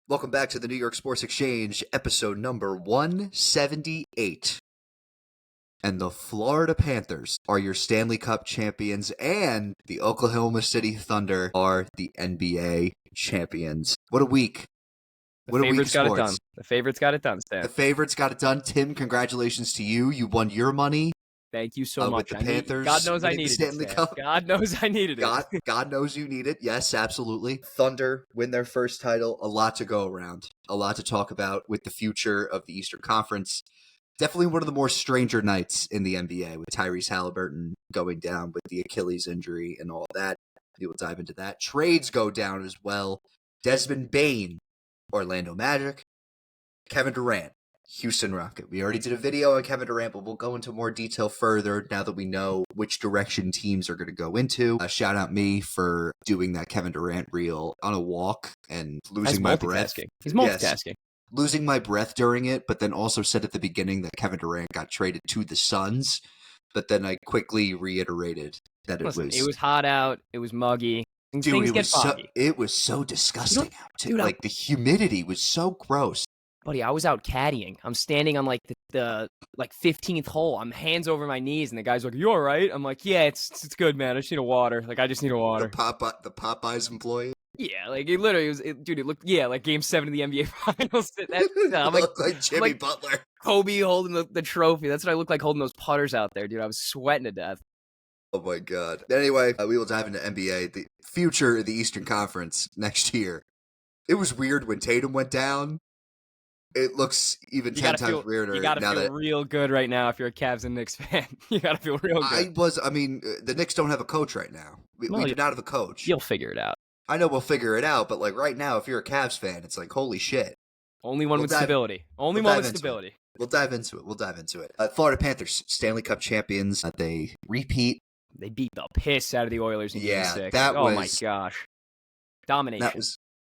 Welcome back to the New York Sports Exchange, episode number 178. And the Florida Panthers are your Stanley Cup champions, and the Oklahoma City Thunder are the NBA champions. What a week. The favorites got it done. The favorites got it done, Stan. The favorites got it done. Tim, congratulations to you. You won your money. Thank you so much. With the Panthers. God knows I needed Stanley it. Cup. God knows I needed it. God knows you need it. Yes, absolutely. Thunder win their first title. A lot to go around. A lot to talk about with the future of the Eastern Conference. Definitely one of the more stranger nights in the NBA with Tyrese Haliburton going down with the Achilles injury and all that. We will dive into that. Trades go down as well. Desmond Bane, Orlando Magic. Kevin Durant, Houston Rocket. We already did a video on Kevin Durant, but we'll go into more detail further now that we know which direction teams are going to go into. Shout out me for doing that Kevin Durant reel on a walk and losing my breath. He's multitasking. Yes, losing my breath during it, but then also said at the beginning that Kevin Durant got traded to the Suns, but then I quickly reiterated that it was hot out, it was muggy. Dude, it was so disgusting out too. Dude, the humidity was so gross. Buddy, I was out caddying. I'm standing on the 15th hole. I'm hands over my knees, and the guy's like, "You all right?" I'm like, "Yeah, it's good, man. I just need a water. I just need a water." The Popeyes employee. Yeah, it literally was. It looked like Game 7 of the NBA Finals. I'm like Jimmy Butler, Kobe holding the trophy. That's what I look like holding those putters out there, dude. I was sweating to death. Oh my god. Anyway, we will dive into NBA, the future of the Eastern Conference next year. It was weird when Tatum went down. It looks even 10 times weirder. You gotta feel real good right now if you're a Cavs and Knicks fan. You gotta feel real good. The Knicks don't have a coach right now. We do not have a coach. You'll figure it out. I know we'll figure it out, but right now, if you're a Cavs fan, it's like, holy shit. Only one with stability. Only one with stability. We'll dive into it. Florida Panthers, Stanley Cup champions. They repeat. They beat the piss out of the Oilers in Game 6. Oh my gosh. Domination.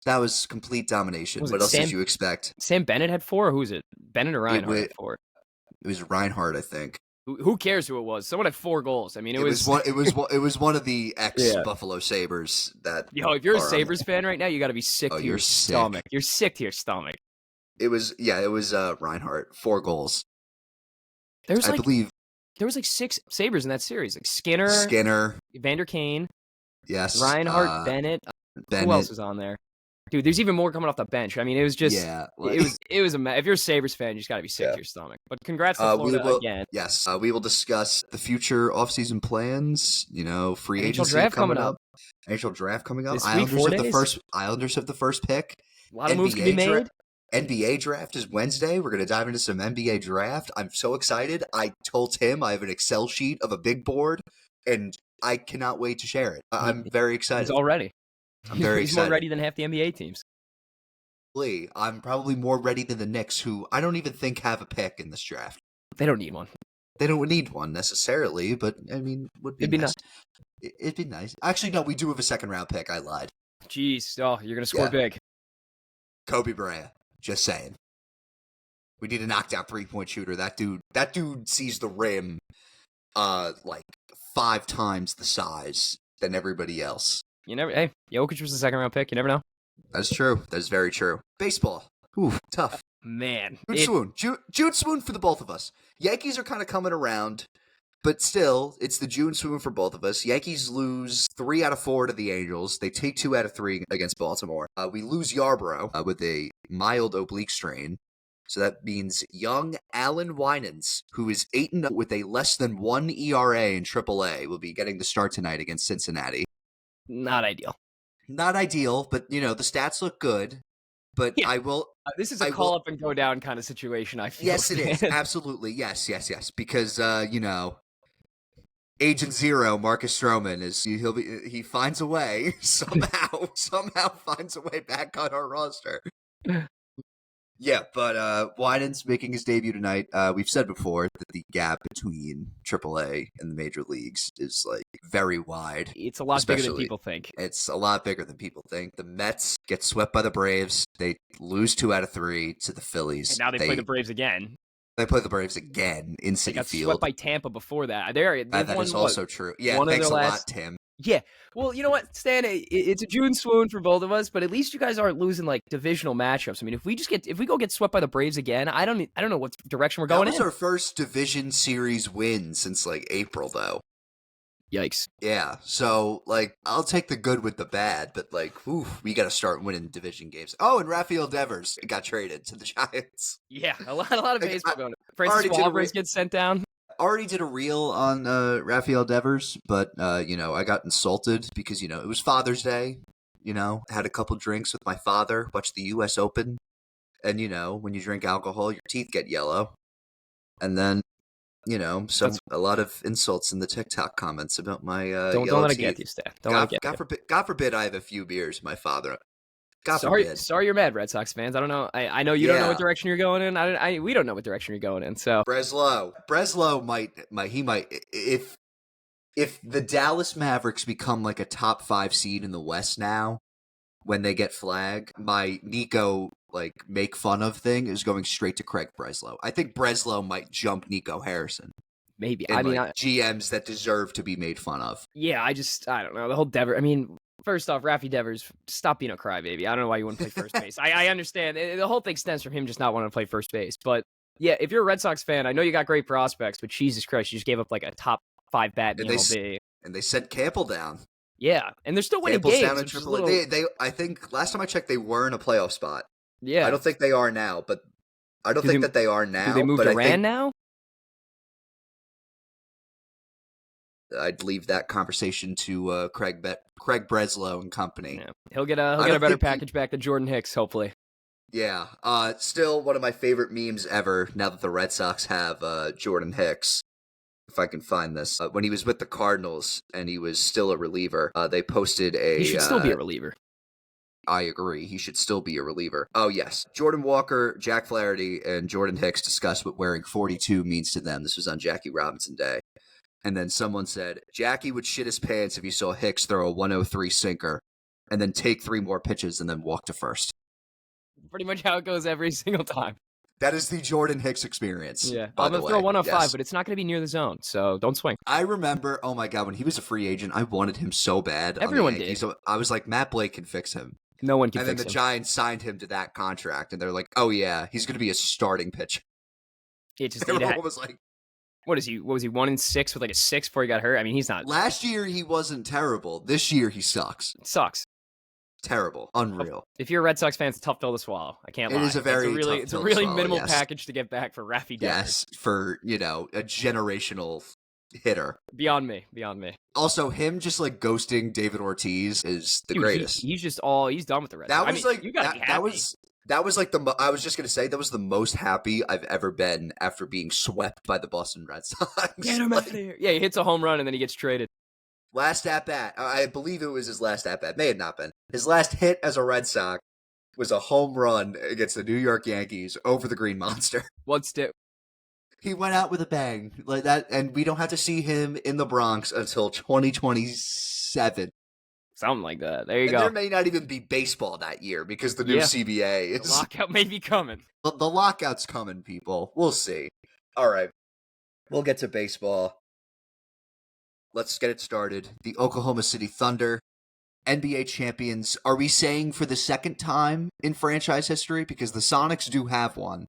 That was complete domination. What else did you expect? Sam Bennett had 4, or who is it? Bennett or Reinhardt had 4? It was Reinhardt, I think. Who cares who it was? Someone had 4 goals. I mean, it was one of the ex-Buffalo Sabres that. Yo, if you're a Sabres fan right now, you got to be sick to your stomach. You're sick to your stomach. It was Reinhardt, 4 goals. There was 6 Sabres in that series. Like Skinner, Vander Kane, yes, Reinhardt, Bennett. Who else was on there? Dude, there's even more coming off the bench. I mean, it was just, it was a mess. If you're a Sabres fan, you just got to be sick to your stomach. But congrats to Florida again. Yes, we will discuss the future offseason plans, free agency draft coming up. NHL draft coming up. This week, 4 days. Islanders have the first pick. A lot of moves can be made. NBA draft is Wednesday. We're going to dive into some NBA draft. I'm so excited. I told Tim I have an Excel sheet of a big board, and I cannot wait to share it. I'm very excited. He's all ready. I'm very excited. He's more ready than half the NBA teams. I'm probably more ready than the Knicks, who I don't even think have a pick in this draft. They don't need one. They don't need one necessarily, but I mean, it'd be nice. It'd be nice. Actually, no, we do have a second-round pick. I lied. Jeez, you're going to score big. Kobe Bryant. Just saying. We need a knockdown 3-point shooter. That dude sees the rim 5 times the size than everybody else. Jokic was the second-round pick. You never know. That's true. That's very true. Baseball. Ooh, tough. Man. June swoon for the both of us. Yankees are kind of coming around, but still, it's the June swoon for both of us. Yankees lose 3 out of 4 to the Angels. They take 2 out of 3 against Baltimore. We lose Yarbrough with a mild oblique strain. So that means young Alan Winans, who is 8-0 with a less than 1 ERA in AAA, will be getting the start tonight against Cincinnati. Not ideal. Not ideal, but, the stats look good. But yeah. I will... this is a call-up and go-down kind of situation, I feel. Yes, it is. Absolutely. Yes. Because, Agent Zero, Marcus Stroman, he finds a way, somehow finds a way back on our roster. Yeah, but Winans making his debut tonight. We've said before that the gap between AAA and the major leagues is very wide. It's a lot bigger than people think. It's a lot bigger than people think. The Mets get swept by the Braves. They lose 2 out of 3 to the Phillies. And now they play the Braves again. They play the Braves again in Citi Field. They got swept by Tampa before that. That is also true. Yeah, thanks a lot, Tim. Yeah. Well, you know what, Stan? It's a June swoon for both of us, but at least you guys aren't losing like divisional matchups. I mean, if we go get swept by the Braves again, I don't know what direction we're going in. That was our first division series win since like April, though. Yikes. Yeah, so, like, I'll take the good with the bad, but, like, we got to start winning division games. Oh, and Rafael Devers got traded to the Giants. Yeah, a lot of baseball going on. Francis Suarez gets sent down. Already did a reel on Rafael Devers, but, I got insulted because, it was Father's Day, had a couple drinks with my father, watched the U.S. Open, and, when you drink alcohol, your teeth get yellow. And then a lot of insults in the TikTok comments about my don't let it get you, Stan. God forbid I have a few beers, my father. Sorry you're mad, Red Sox fans. I don't know. I know you don't know what direction you're going in. We don't know what direction you're going in. So Breslow might if the Dallas Mavericks become like a top 5 seed in the West now, when they get flagged, my Nico make fun of thing is going straight to Craig Breslow. I think Breslow might jump Nico Harrison. Maybe. GMs that deserve to be made fun of. Yeah, I don't know. The whole Devers. I mean, first off, Rafi Devers, stop being a crybaby. I don't know why you wouldn't play first base. I understand. The whole thing stems from him just not wanting to play first base. But yeah, if you're a Red Sox fan, I know you got great prospects, but Jesus Christ, you just gave up like a top 5 bat in MLB. And they sent Campbell down. Yeah, and they're still winning games. Down in AAA. They I think last time I checked, they were in a playoff spot. Yeah, I don't think they are now, but I don't think that they are now. Do they move Durant now? I'd leave that conversation to Craig Breslow and company. Yeah. He'll get a better package back than Jordan Hicks, hopefully. Yeah, still one of my favorite memes ever. Now that the Red Sox have Jordan Hicks. If I can find this. When he was with the Cardinals and he was still a reliever, they posted He should still be a reliever. I agree. He should still be a reliever. Oh, yes. Jordan Walker, Jack Flaherty, and Jordan Hicks discussed what wearing 42 means to them. This was on Jackie Robinson Day. And then someone said, Jackie would shit his pants if he saw Hicks throw a 103 sinker and then take 3 more pitches and then walk to first. Pretty much how it goes every single time. That is the Jordan Hicks experience. Yeah, I'm going to throw 105, but it's not going to be near the zone, so don't swing. I remember, oh my God, when he was a free agent, I wanted him so bad. Everyone did. So I was like, Matt Blake can fix him. No one can fix him. And then the Giants signed him to that contract, and they're like, oh yeah, he's going to be a starting pitcher. It just everyone was like, what was he 1-6 with like a 6 before he got hurt? I mean, he's not. Last year he wasn't terrible. This year he sucks. Sucks. Terrible. Unreal. If you're a Red Sox fan, it's a tough pill to swallow. I can't lie. It is it's a really minimal package to get back for Rafi Devers. Yes, for, a generational hitter. Beyond me. Also, him just ghosting David Ortiz is the greatest. He's done with the Red Sox. That was I was just going to say, that was the most happy I've ever been after being swept by the Boston Red Sox. Get him out of here. Yeah, he hits a home run and then he gets traded. Last at-bat. I believe it was his last at-bat. May have not been. His last hit as a Red Sox was a home run against the New York Yankees over the Green Monster. What's it? He went out with a bang like that, and we don't have to see him in the Bronx until 2027. Something like that. There you go. There may not even be baseball that year because the new CBA is... The lockout may be coming. The lockout's coming, people. We'll see. All right. We'll get to baseball. Let's get it started. The Oklahoma City Thunder, NBA champions. Are we saying for the second time in franchise history? Because the Sonics do have one.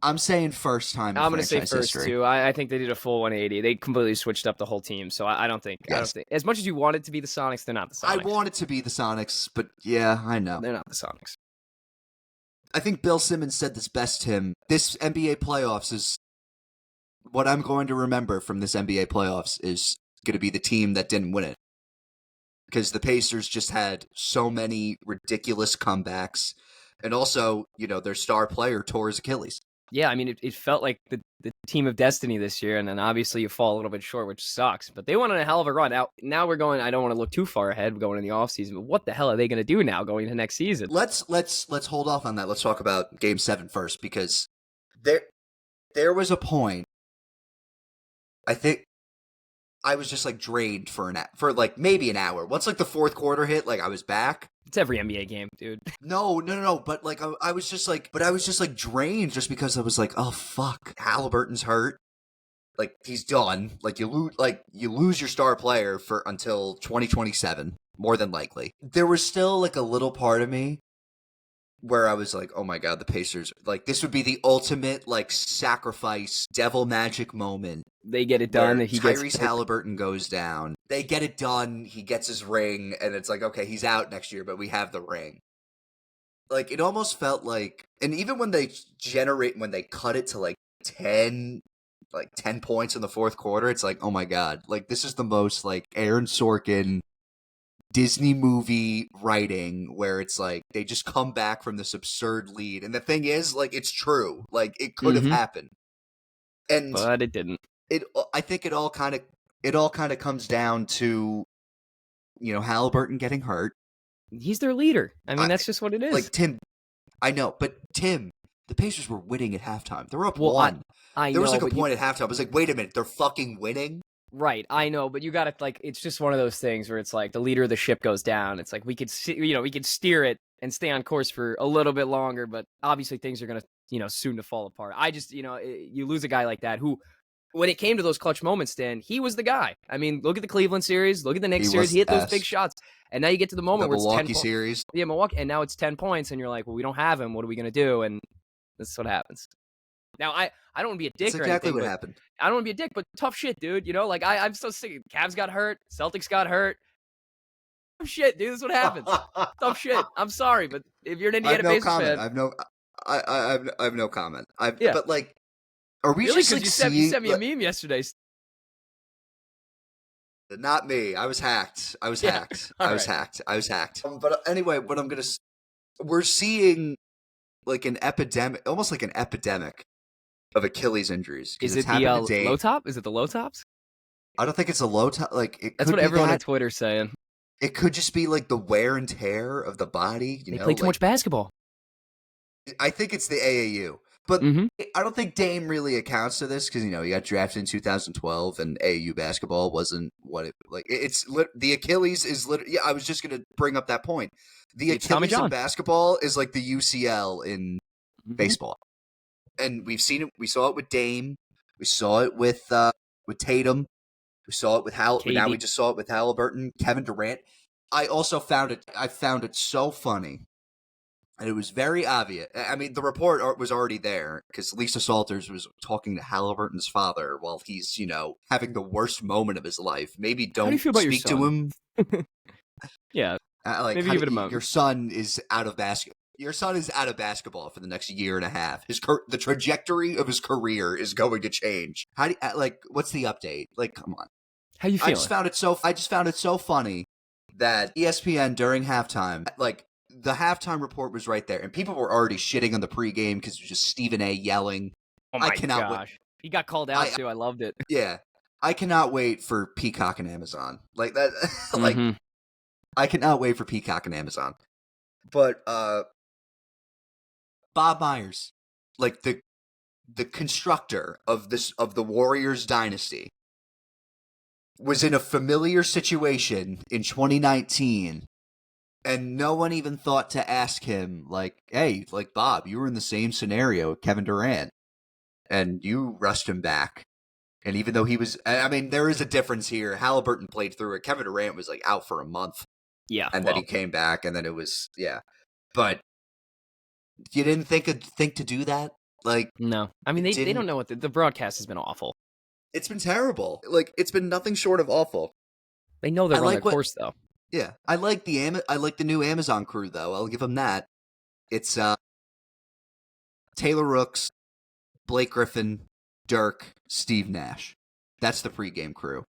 I'm saying first time in franchise history. I'm going to say first, too. I think they did a full 180. They completely switched up the whole team, so I don't think... As much as you want it to be the Sonics, they're not the Sonics. I want it to be the Sonics, but yeah, I know. They're not the Sonics. I think Bill Simmons said this best, Tim. This NBA playoffs is... What I'm going to remember from this NBA playoffs is going to be the team that didn't win it. Because the Pacers just had so many ridiculous comebacks. And also, their star player tore his Achilles. Yeah, I mean, it felt like the team of destiny this year. And then obviously you fall a little bit short, which sucks. But they went on a hell of a run. Now we're going, I don't want to look too far ahead going in the offseason. But what the hell are they going to do now going into next season? Let's hold off on that. Let's talk about Game 7 first. Because there was a point, I think I was just drained for maybe an hour. Once the fourth quarter hit, I was back. It's every NBA game, dude. No. But I was just drained just because I was oh fuck, Haliburton's hurt. like he's done. Like you lose your star player for until 2027, more than likely. There was still like a little part of me where I was like, oh my God, the Pacers, like this would be the ultimate like sacrifice devil magic moment. They get it done. Where He gets Tyrese Haliburton goes down. They get it done. He gets his ring, and it's like, okay, he's out next year, but we have the ring. Like it almost felt like, and even when they cut it to like 10 points in the fourth quarter, it's like, oh my God, like this is the most like Aaron Sorkin Disney movie writing where it's like they just come back from this absurd lead. And the thing is, like, it's true. Like it could have happened. But it didn't. I think it all kind of comes down to, Haliburton getting hurt. He's their leader. I mean, that's just what it is. Like Tim, I know, but Tim, the Pacers were winning at halftime. They were up one. There was like a point at halftime. I was like, wait a minute, they're fucking winning. Right, I know, but you got to like. It's just one of those things where it's like the leader of the ship goes down. It's like we could steer it and stay on course for a little bit longer, but obviously things are gonna soon to fall apart. I just you lose a guy like that who, when it came to those clutch moments, Stan, he was the guy. I mean, look at the Cleveland series, look at the Knicks series. He hit those big shots, and now you get to the moment where it's Milwaukee series. Yeah, Milwaukee, and now it's 10 points, and you're like, well, we don't have him. What are we gonna do? And this is what happens. Now, I don't want to be a dick. That's exactly what happened. I don't want to be a dick, but tough shit, dude. Like I'm so sick. Cavs got hurt. Celtics got hurt. Tough shit, dude. This is what happens. Tough shit. I'm sorry, but if you're an Indiana Pacers fan, I have no comment. Yeah. But like, are we really? just like you sent me a meme yesterday. Not me. I was hacked. I was hacked. But anyway, we're seeing like an epidemic, almost like an epidemic of Achilles injuries. Is it the low top? Is it the low tops? I don't think it's a low top. Like that's what everyone on Twitter's saying. It could just be like the wear and tear of the body. They play too much basketball. I think it's the AAU, but I don't think Dame really accounts to this because he got drafted in 2012 and AAU basketball wasn't what it like. The Achilles is literally. Yeah, I was just gonna bring up that point. The Achilles in basketball is like the UCL in baseball. And we've seen it. We saw it with Dame. We saw it with Tatum. We saw it with now we just saw it with Haliburton, Kevin Durant. I also found it so funny, and it was very obvious. I mean, the report was already there because Lisa Salters was talking to Haliburton's father while he's having the worst moment of his life. Maybe don't speak to him. Yeah, maybe give it a moment. Your son is out of basketball. Your son is out of basketball for the next year and a half. The trajectory of his career is going to change. How do you, what's the update? Like, come on. How you feeling? I just found it so funny that ESPN during halftime, like the halftime report was right there, and people were already shitting on the pregame because it was just Stephen A. yelling. Oh my gosh, he got called out too. I loved it. Yeah, I cannot wait for Peacock and Amazon like that. I cannot wait for Peacock and Amazon. But Bob Myers, like the constructor of the Warriors dynasty, was in a familiar situation in 2019, and no one even thought to ask him, like, hey, like, Bob, you were in the same scenario with Kevin Durant, and you rushed him back. And even though he was, I mean, there is a difference here. Haliburton played through it. Kevin Durant was, like, out for a month. Yeah. And then he came back, and then it was, yeah. But you didn't think to do that? Like, no. I mean, they don't know what the broadcast has been awful. It's been terrible. Like, it's been nothing short of awful. They know they're on their course, though. Yeah, I like the new Amazon crew, though. I'll give them that. It's Taylor Rooks, Blake Griffin, Dirk, Steve Nash. That's the pregame crew.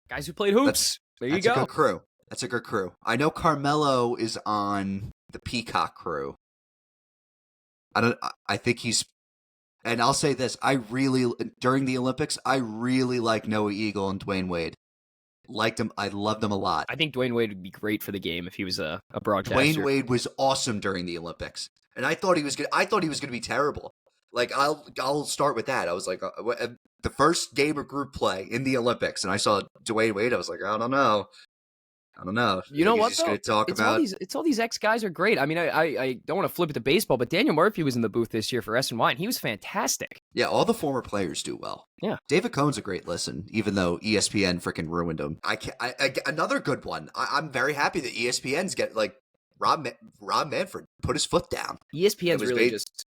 Guys who played hoops. There you go. That's a good crew. That's a good crew. I know Carmelo is on the Peacock crew. I think he's. And I'll say this, during the Olympics, I really like Noah Eagle and Dwayne Wade. Liked him. I loved them a lot. I think Dwayne Wade would be great for the game if he was a broadcaster. Dwayne Wade was awesome during the Olympics. And I thought he was good. I thought he was going to be terrible. Like, I'll start with that. I was like, the first game of group play in the Olympics, and I saw Dwayne Wade, I was like, I don't know. I don't know. You know He's what just though? going to talk about. All these ex guys are great. I mean, I don't want to flip it to baseball, but Daniel Murphy was in the booth this year for SNY, and he was fantastic. Yeah, all the former players do well. Yeah, David Cohn's a great listen, even though ESPN freaking ruined him. Another good one. I'm very happy that ESPN's get like Rob Manfred put his foot down. ESPN's really just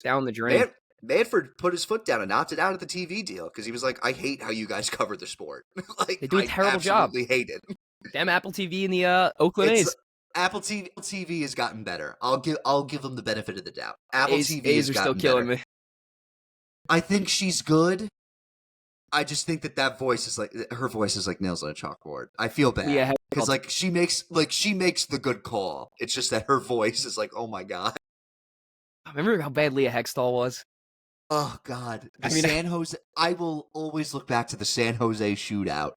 down the drain. Manfred put his foot down and opted out of the TV deal because he was like, I hate how you guys cover the sport. Like, they do a terrible job. I absolutely hate it. Damn Apple TV and the Oakland A's. Apple TV has gotten better. I'll give them the benefit of the doubt. Apple TV A's are still killing me. I think she's good. I just think that voice is like her voice is like nails on a chalkboard. I feel bad. Yeah, because like she makes the good call. It's just that her voice is like, oh my god. Remember how bad Leah Hextall was? Oh god, San Jose. I will always look back to the San Jose shootout.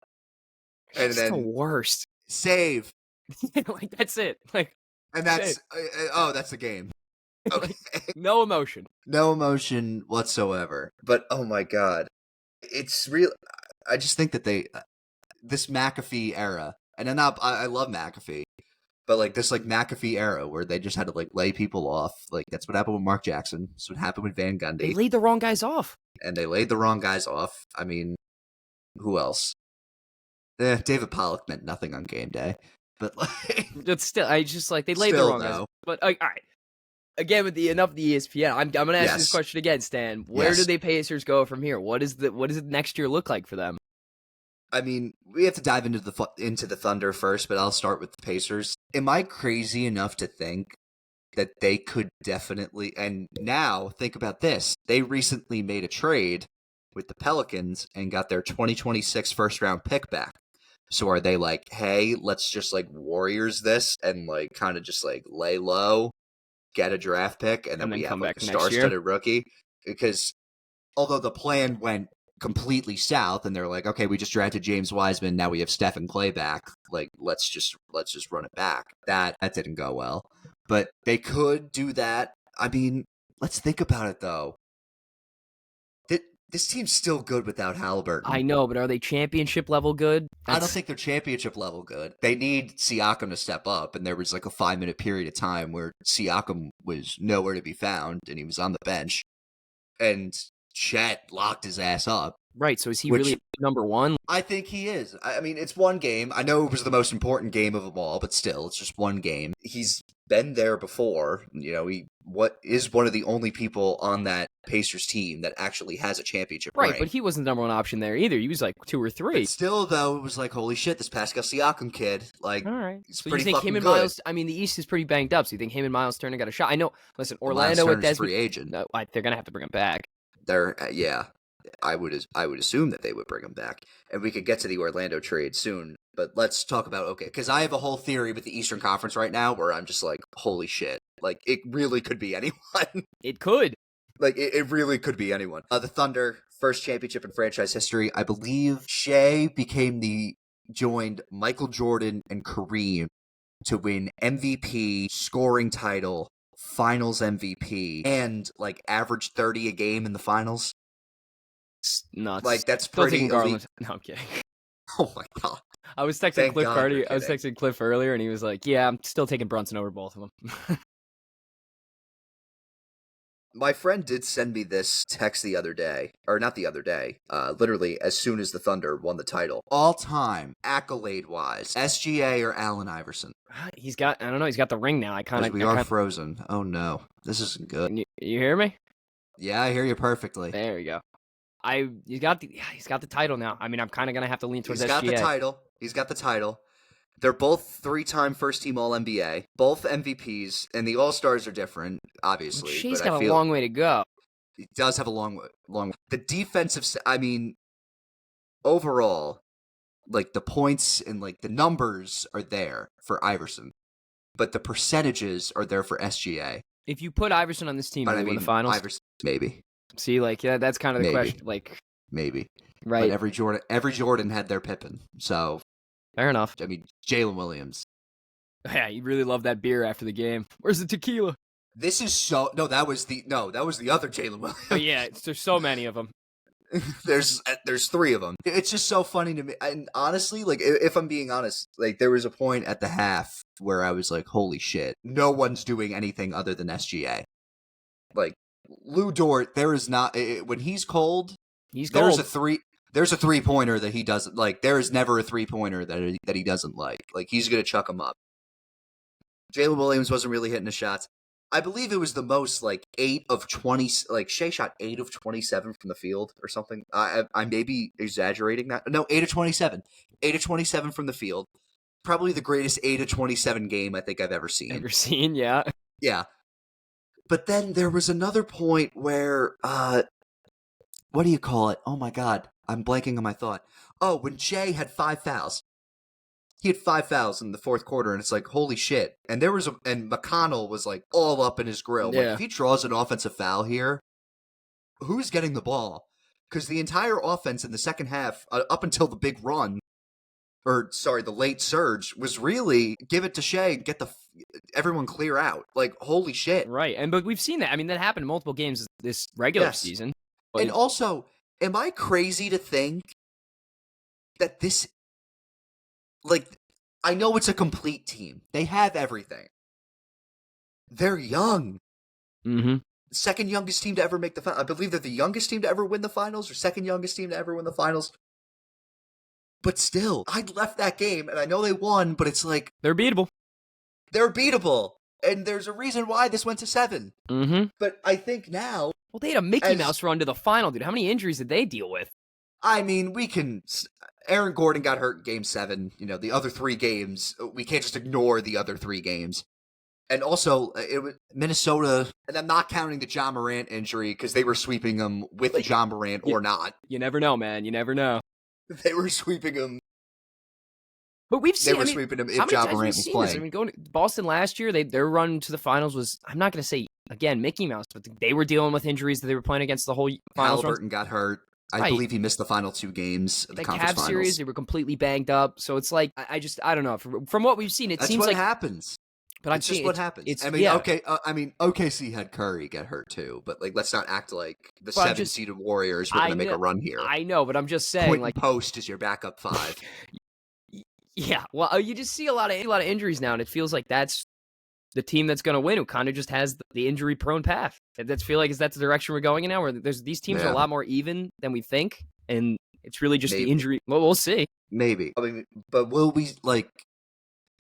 And it's then the worst. Save. Like that's it. Like, and that's that's the game. Okay. No emotion. No emotion whatsoever. But oh my god, it's real. I just think that this McAfee era, and I love McAfee, but like this like McAfee era where they just had to like lay people off. Like that's what happened with Mark Jackson. That's what happened with Van Gundy. They laid the wrong guys off. And they laid the wrong guys off. I mean, who else? David Pollock meant nothing on game day, but like, it's still, I just like they laid the wrong guys. But all right, again with the ESPN, I'm gonna ask you this question again, Stan. Where do the Pacers go from here? What does the next year look like for them? I mean, we have to dive into the Thunder first, but I'll start with the Pacers. Am I crazy enough to think that they could definitely? And now think about this: they recently made a trade with the Pelicans and got their 2026 first round pick back. So are they like, hey, let's just like Warriors this and like kind of just like lay low, get a draft pick, and then we have like a star-studded rookie? Because although the plan went completely south and they're like, okay, we just drafted James Wiseman, now we have Steph and Clay back, like let's just run it back. That didn't go well. But they could do that. I mean, let's think about it though. This team's still good without Haliburton. I know, but are they championship level good? I don't think they're championship level good. They need Siakam to step up, and there was like a 5-minute period of time where Siakam was nowhere to be found, and he was on the bench, and Chet locked his ass up. Right, so is he really number one? I think he is. I mean, it's one game. I know it was the most important game of them all, but still, it's just one game. He's been there before. You know, he is one of the only people on that Pacers team that actually has a championship ring. Right, but he wasn't the number one option there either. He was like 2 or 3. But still, though, it was like, holy shit, this Pascal Siakam kid. Like, all right. he's so pretty you think fucking him and good. Miles? I mean, the East is pretty banged up. So you think him and Miles Turner got a shot? I know. Listen, Orlando with Desmond, free agent. No, they're gonna have to bring him back. Yeah. I would assume that they would bring him back, and we could get to the Orlando trade soon. But let's talk about because I have a whole theory with the Eastern Conference right now where I'm just like, holy shit, like it really could be anyone. It could, like it really could be anyone. The Thunder first championship in franchise history. I believe Shea joined Michael Jordan and Kareem to win MVP, scoring title, Finals MVP, and like average 30 a game in the finals. Nuts. Like that's pretty elite. No, I'm kidding. Oh my god! I was texting Cliff Carty. I was texting Cliff earlier, and he was like, "Yeah, I'm still taking Brunson over both of them." My friend did send me this text the other day, or not the other day. Literally as soon as the Thunder won the title, all time accolade wise, SGA or Allen Iverson. He's got. I don't know. He's got the ring now. We are frozen. Oh no, this isn't good. You hear me? Yeah, I hear you perfectly. There you go. He's got the title now. I mean, I'm kind of gonna have to lean towards SGA. He's got the title. They're both 3-time first-team All-NBA, both MVPs, and the All-Stars are different, obviously. Shea's got a long way to go. He does have a long. The defensive. I mean, overall, like the points and like the numbers are there for Iverson, but the percentages are there for SGA. If you put Iverson on this team, will they win the finals? Iverson, maybe. See, like, yeah, that's kind of the question. Like, maybe, right? But every Jordan had their Pippen, so fair enough. I mean, Jalen Williams. Yeah, you really love that beer after the game. Where's the tequila? That was the other Jalen Williams. Oh, yeah, there's so many of them. There's 3 of them. It's just so funny to me. And honestly, like, if I'm being honest, like, there was a point at the half where I was like, holy shit, no one's doing anything other than SGA. Like, Lou Dort, there is not, when he's cold, there's a 3-pointer that he doesn't like. There is never a 3-pointer that he doesn't like. Like, he's going to chuck him up. Jalen Williams wasn't really hitting the shots. I believe it was the most, like, 8 of 20, like, Shea shot 8 of 27 from the field or something. I may be exaggerating that. No, 8 of 27. 8 of 27 from the field. Probably the greatest 8 of 27 game I think I've ever seen. Yeah. Yeah. But then there was another point where, what do you call it? Oh my God, I'm blanking on my thought. Oh, when Shea had 5 fouls. He had 5 fouls in the fourth quarter, and it's like, holy shit. And and McConnell was like all up in his grill. Yeah. Like, if he draws an offensive foul here, who's getting the ball? Because the entire offense in the second half, up until the big run, the late surge, was really give it to Shea, get everyone clear out. Like, holy shit. Right. But we've seen that. I mean, that happened in multiple games this regular season. But... And also, am I crazy to think that this, like, I know it's a complete team. They have everything. They're young. Mm-hmm. Second youngest team to ever make the final. I believe they're the youngest team to ever win the finals, or second youngest team to ever win the finals. But still, I left that game, and I know they won, but it's like... They're beatable. They're beatable. And there's a reason why this went to 7. Mm-hmm. But I think now... Well, they had a Mickey Mouse run to the final, dude. How many injuries did they deal with? I mean, Aaron Gordon got hurt in Game 7. You know, the other 3 games, we can't just ignore the other 3 games. And also, it was Minnesota, and I'm not counting the John Morant injury, because they were sweeping them with John Morant or not. You never know, man. You never know. They were sweeping him. But we've seen. They were sweeping him if John Morant was playing. I mean, going to Boston last year, their run to the finals was, I'm not going to say, again, Mickey Mouse, but they were dealing with injuries that they were playing against the whole finals. Haliburton got hurt. I believe he missed the final 2 games of the conference finals. Series, they were completely banged up. So it's like, I don't know. From what we've seen, That's seems what like happens. But it's just what happens. OKC had Curry get hurt too, but like, let's not act like the 7-seeded Warriors were going to make a run here. I know, but I'm just saying, Quentin like, Post is your backup 5. Yeah, well, you just see a lot of injuries now, and it feels like that's the team that's going to win, who kind of just has the injury-prone path. That's feel like, is that the direction we're going in now, where these teams are a lot more even than we think, and it's really just the injury. Well, we'll see. Maybe. I mean, but will we, like,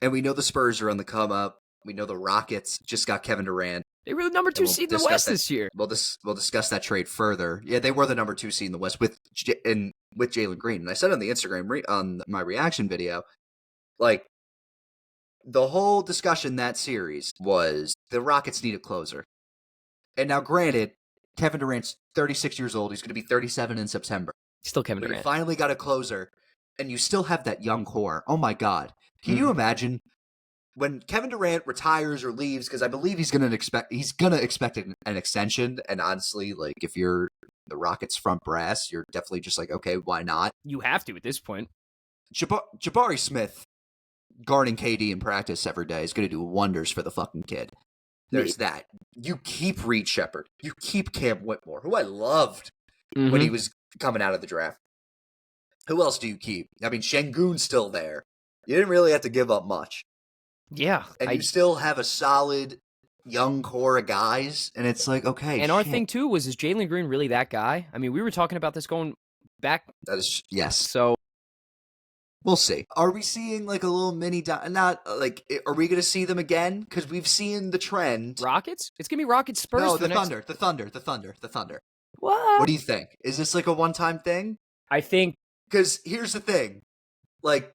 and we know the Spurs are on the come up. We know the Rockets just got Kevin Durant. They were the number 2 seed in the West this year. We'll discuss that trade further. Yeah, they were the number 2 seed in the West with Jalen Green. And I said on the Instagram, on my reaction video, like, the whole discussion that series was the Rockets need a closer. And now, granted, Kevin Durant's 36 years old. He's going to be 37 in September. Still Kevin Durant. You finally got a closer, and you still have that young core. Oh, my God. Can you imagine when Kevin Durant retires or leaves? Because I believe he's going to expect an extension. And honestly, like, if you're the Rockets front brass, you're definitely just like, okay, why not? You have to at this point. Jabari Smith guarding KD in practice every day is going to do wonders for the fucking kid. There's that. You keep Reed Shepherd. You keep Cam Whitmore, who I loved when he was coming out of the draft. Who else do you keep? I mean, Şengün's still there. You didn't really have to give up much. Yeah. And you still have a solid young core of guys, and it's like, okay. And our thing, too, was, is Jalen Green really that guy? I mean, we were talking about this going back. That is, yes. So. We'll see. Are we seeing like a little mini not like, are we going to see them again? Because we've seen the trend. Rockets? It's going to be Rockets Spurs. No, the Thunder. What do you think? Is this like a one-time thing? I think. Because here's the thing. Like,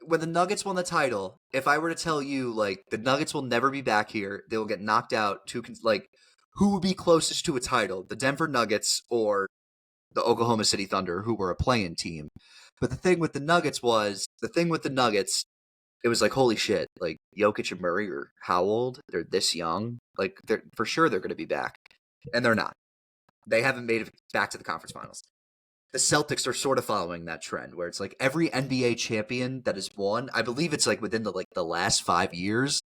when the Nuggets won the title, if I were to tell you, like, the Nuggets will never be back here, they will get knocked out to, like, who would be closest to a title? The Denver Nuggets or the Oklahoma City Thunder, who were a play-in team. But the thing with the Nuggets, it was like, holy shit, like, Jokic and Murray are how old? They're this young? Like, for sure they're going to be back. And they're not. They haven't made it back to the conference finals. The Celtics are sort of following that trend, where it's like every NBA champion that has won, I believe it's like within the last 5 years,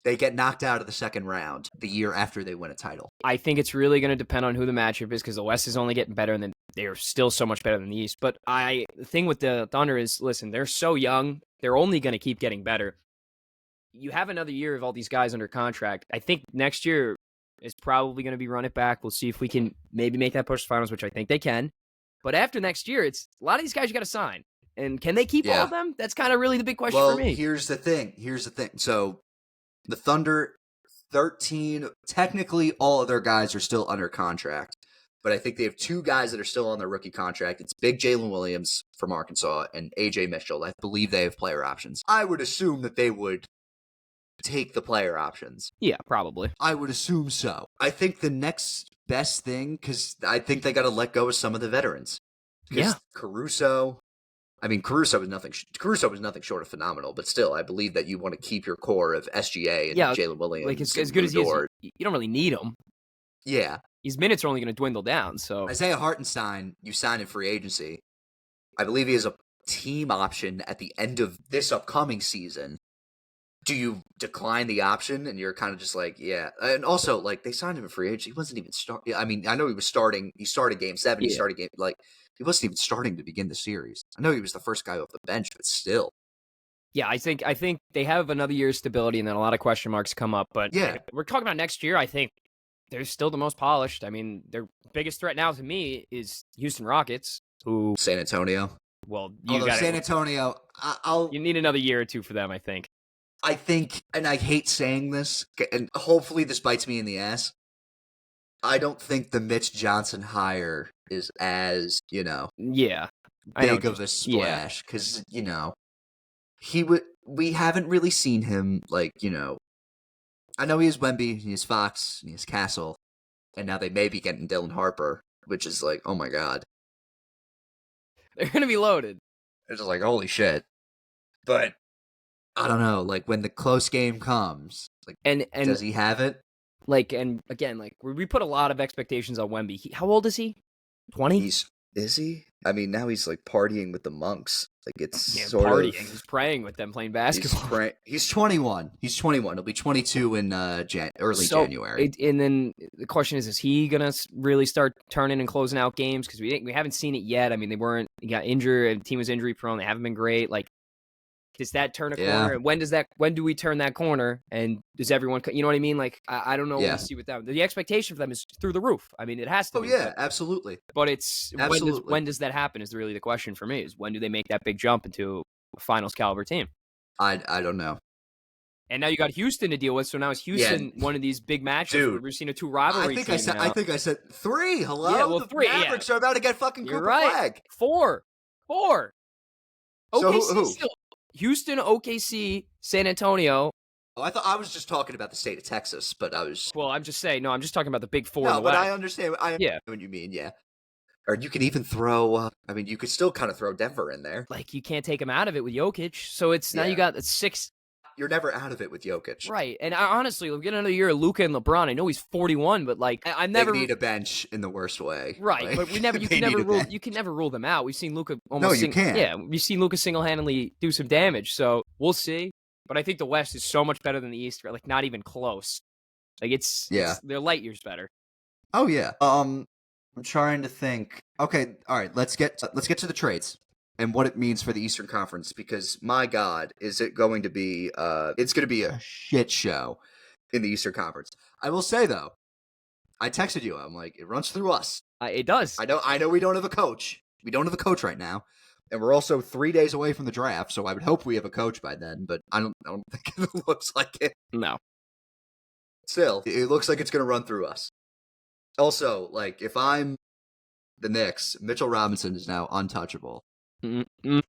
they get knocked out of the second round the year after they win a title. I think it's really going to depend on who the matchup is, because the West is only getting better, and then they're still so much better than the East. But the thing with the Thunder is, listen, they're so young. They're only going to keep getting better. You have another year of all these guys under contract. I think next year is probably going to be run it back. We'll see if we can maybe make that push to finals, which I think they can. But after next year, it's a lot of these guys you got to sign. And can they keep all of them? That's kind of really the big question for me. Well, here's the thing. So the Thunder, 13, technically all of their guys are still under contract. But I think they have 2 guys that are still on their rookie contract. It's big Jalen Williams from Arkansas and A.J. Mitchell. I believe they have player options. I would assume that they would take the player options. Yeah, probably. I would assume so. I think the next best thing, because I think they got to let go of some of the veterans. Yeah. Caruso was nothing short of phenomenal, but still, I believe that you want to keep your core of SGA and Jalen Williams. Like as good as he is, you don't really need him. Yeah. His minutes are only going to dwindle down. So Isaiah Hartenstein, you signed in free agency. I believe he has a team option at the end of this upcoming season. Do you decline the option and you're kind of just like, yeah. And also, like, they signed him in free agency. He wasn't even starting. I mean, I know he was starting. He started game 7. He started he wasn't even starting to begin the series. I know he was the first guy off the bench, but still. Yeah, I think they have another year's stability and then a lot of question marks come up. But yeah, we're talking about next year. I think they're still the most polished. I mean, their biggest threat now to me is Houston Rockets, who San Antonio. Well, San Antonio, you need another year or 2 for them, I think. I think, and I hate saying this, and hopefully this bites me in the ass, I don't think the Mitch Johnson hire is as, big of a splash, because, we haven't really seen him, I know he has Wemby, he has Fox, he has Castle, and now they may be getting Dylan Harper, which is like, oh my god. They're going to be loaded. It's just like, holy shit. But I don't know, when the close game comes, and does he have it? And again, we put a lot of expectations on Wemby. How old is he? 20? Is he? I mean, now he's partying with the monks. It's partying. He's praying with them playing basketball. He's 21. He's 21. He'll be 22 in early January. And then the question is he gonna really start turning and closing out games? Because we haven't seen it yet. I mean, he got injured. The team was injury prone. They haven't been great. Does that turn a corner? When do we turn that corner? And does everyone, you know what I mean? I don't know what we see with them. The expectation for them is through the roof. I mean, it has to be. Oh, yeah, absolutely. But it's, when does that happen is really the question for me, is when do they make that big jump into a finals caliber team? I don't know. And now you got Houston to deal with, so now is Houston one of these big matches where we've seen a 2 rivalry team now? I think I said 3. Hello? Yeah, well, 3, Mavericks are about to get fucking Cooper Flag. 4. So OKC still. Houston, OKC, San Antonio. Oh, I was just talking about the state of Texas, but I was. Well, I'm just saying. No, I'm just talking about the big 4. No, but I understand. I understand what you mean. Yeah. Or you can even throw. You could still kind of throw Denver in there. You can't take him out of it with Jokic. So it's now you got 6. You're never out of it with Jokic. Right. And honestly, we'll get another year of Luka and LeBron. I know he's 41, but I never they need a bench in the worst way. Right. But you can never rule them out. We've seen Luka almost. No, you can't. Yeah, we've seen Luka single-handedly do some damage. So we'll see. But I think the West is so much better than the East. Not even close. They're light years better. Oh yeah. I'm trying to think. Okay. All right. Let's get to the trades and what it means for the Eastern Conference, because my God, is it going to be it's going to be a shit show in the Eastern Conference. I will say though, I texted you. I'm like, it runs through us. It does. I know we don't have a coach. We don't have a coach right now. And we're also 3 days away from the draft, so I would hope we have a coach by then, but I don't think it looks like it. No. Still, it looks like it's going to run through us. Also, if I'm the Knicks, Mitchell Robinson is now untouchable. Mm-hmm.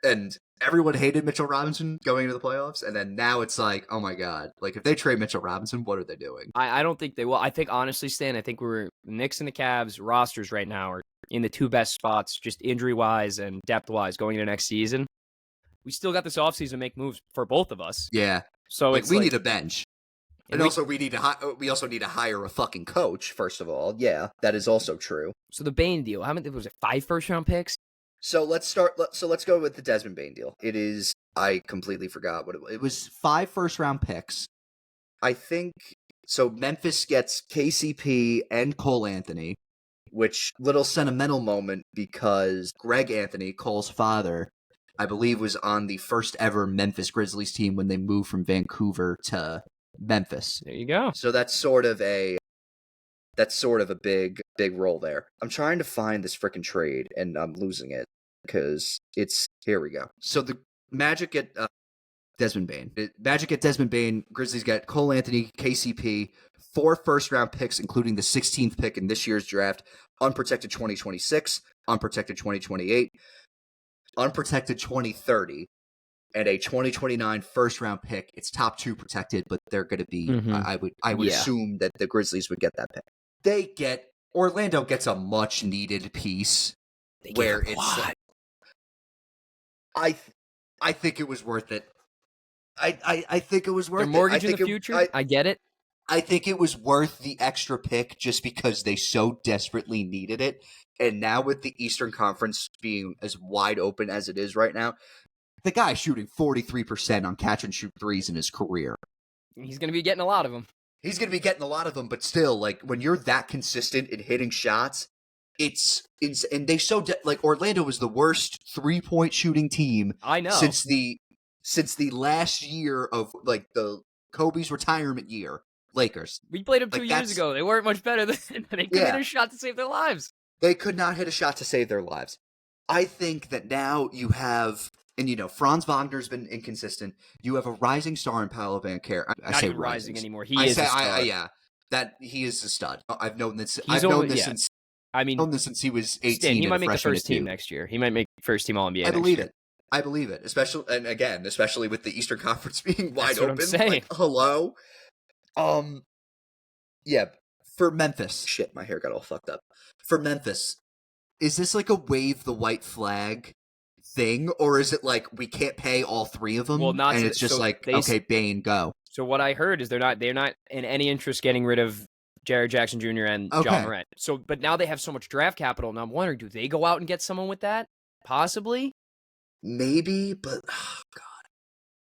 And everyone hated Mitchell Robinson going into the playoffs, and then now it's like, oh my God. If they trade Mitchell Robinson, what are they doing? I don't think they will. I think, honestly, Stan, the Knicks and the Cavs rosters right now are in the 2 best spots, just injury-wise and depth-wise, going into next season. We still got this offseason to make moves for both of us. Yeah. So we need a bench. And we also need to hire a fucking coach, first of all. Yeah, that is also true. So the Bane deal, how many was it, 5 first-round picks? So let's go with the Desmond Bane deal. It is, I completely forgot what it was. It was 5 first-round picks. I think, so Memphis gets KCP and Cole Anthony. which little sentimental moment because Greg Anthony, Cole's father, I believe was on the first ever Memphis Grizzlies team when they moved from Vancouver to Memphis. There you go. So that's sort of a big role there. I'm trying to find this freaking trade and I'm losing it because here we go. So the Magic get Desmond Bane. Magic get Desmond Bane. Grizzlies get Cole Anthony, KCP, 4 first-round picks, including the 16th pick in this year's draft, unprotected 2026, unprotected 2028, unprotected 2030, and a 2029 first-round pick. It's top 2 protected, but they're going to be. I would assume that the Grizzlies would get that pick. Orlando gets a much-needed piece where it's. I think it was worth it. I think it was worth They're mortgaging the future. I get it. I think it was worth the extra pick just because they so desperately needed it. And now with the Eastern Conference being as wide open as it is right now, the guy's shooting 43% on catch and shoot threes in his career. He's going to be getting a lot of them. He's going to be getting a lot of them, but still, like, when you're that consistent in hitting shots, and they Orlando was the worst 3-point shooting team. I know. Since the last year of, like, the Kobe's retirement year. Lakers. We played them 2 years ago. They weren't much better than they couldn't hit a shot to save their lives. They could not hit a shot to save their lives. I think that now you have, and Franz Wagner's been inconsistent. You have a rising star in Paolo Banchero. Not even rising anymore. He is a star. That he is a stud. I've known this. Since. I mean, known this since he was 18. Stan, he might make the first team next year. He might make first team All NBA. I believe it. Especially with the Eastern Conference being wide open. I'm saying. Like, hello. Yeah, for Memphis. Shit, my hair got all fucked up. For Memphis, is this like a wave the white flag thing, or is it like we can't pay all 3 of them? Well, not and it's just okay, Bane, go. So what I heard is they're not in any interest getting rid of Jared Jackson Jr. and John Morant. So, but now they have so much draft capital, and I'm wondering, do they go out and get someone with that? Possibly. Maybe, but oh god,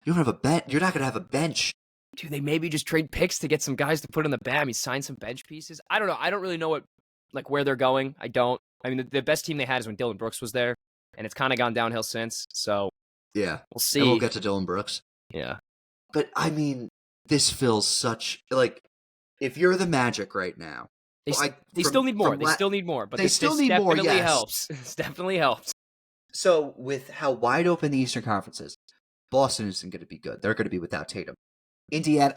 you don't have a bench. You're not gonna have a bench. Do they maybe just trade picks to get some guys to put on the bench? I mean, sign some bench pieces. I don't know. I don't really know where they're going. I don't. I mean, the best team they had is when Dylan Brooks was there, and it's kind of gone downhill since. So yeah, we'll see. And we'll get to Dylan Brooks. Yeah, but I mean, this feels such like if you're the Magic right now, they still need more. They still need more. But this definitely helps. This definitely helps. So with how wide open the Eastern Conference is, Boston isn't going to be good. They're going to be without Tatum. Indiana's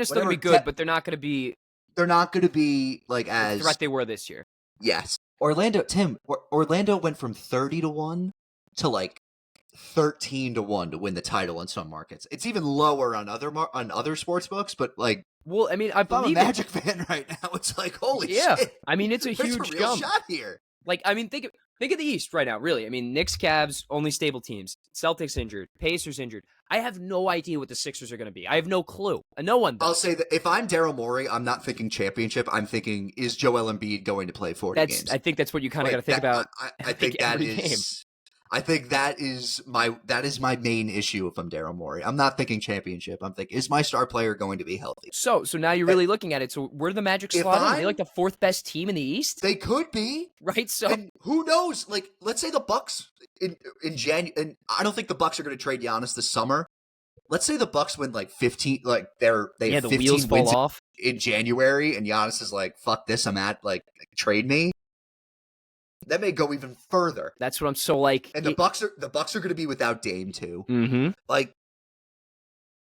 still going to be good, but they're not going to be. They're not going to be like as the threat they were this year. Yes, Orlando went from 30-1 to like 13-1 to win the title in some markets. It's even lower on other sports books, but like, well, I mean, I'm a Magic fan right now. It's like holy shit. I mean, it's a huge jump. Shot here. Like, I mean, think of the East right now, really. I mean, Knicks, Cavs, only stable teams. Celtics injured. Pacers injured. I have no idea what the Sixers are going to be. I have no clue. No one does. I'll say that if I'm Daryl Morey, I'm not thinking championship. I'm thinking, is Joel Embiid going to play 40 games? I think that's what you kind of got to think about. I think that is... Game. I think that is my main issue if I'm Daryl Morey. I'm not thinking championship. I'm thinking, is my star player going to be healthy? So now you're really looking at it. So where do the Magic slot? Are they like the 4th best team in the East? They could be. Right? So and who knows? Like, let's say the Bucks in January, and I don't think the Bucks are going to trade Giannis this summer. Let's say the Bucks win like 15, like they have 15 wheels wins fall off in January, and Giannis is like, "Fuck this, I'm at trade me." That may go even further. That's what I'm so like. And the Bucks are going to be without Dame too. Mm-hmm. Like,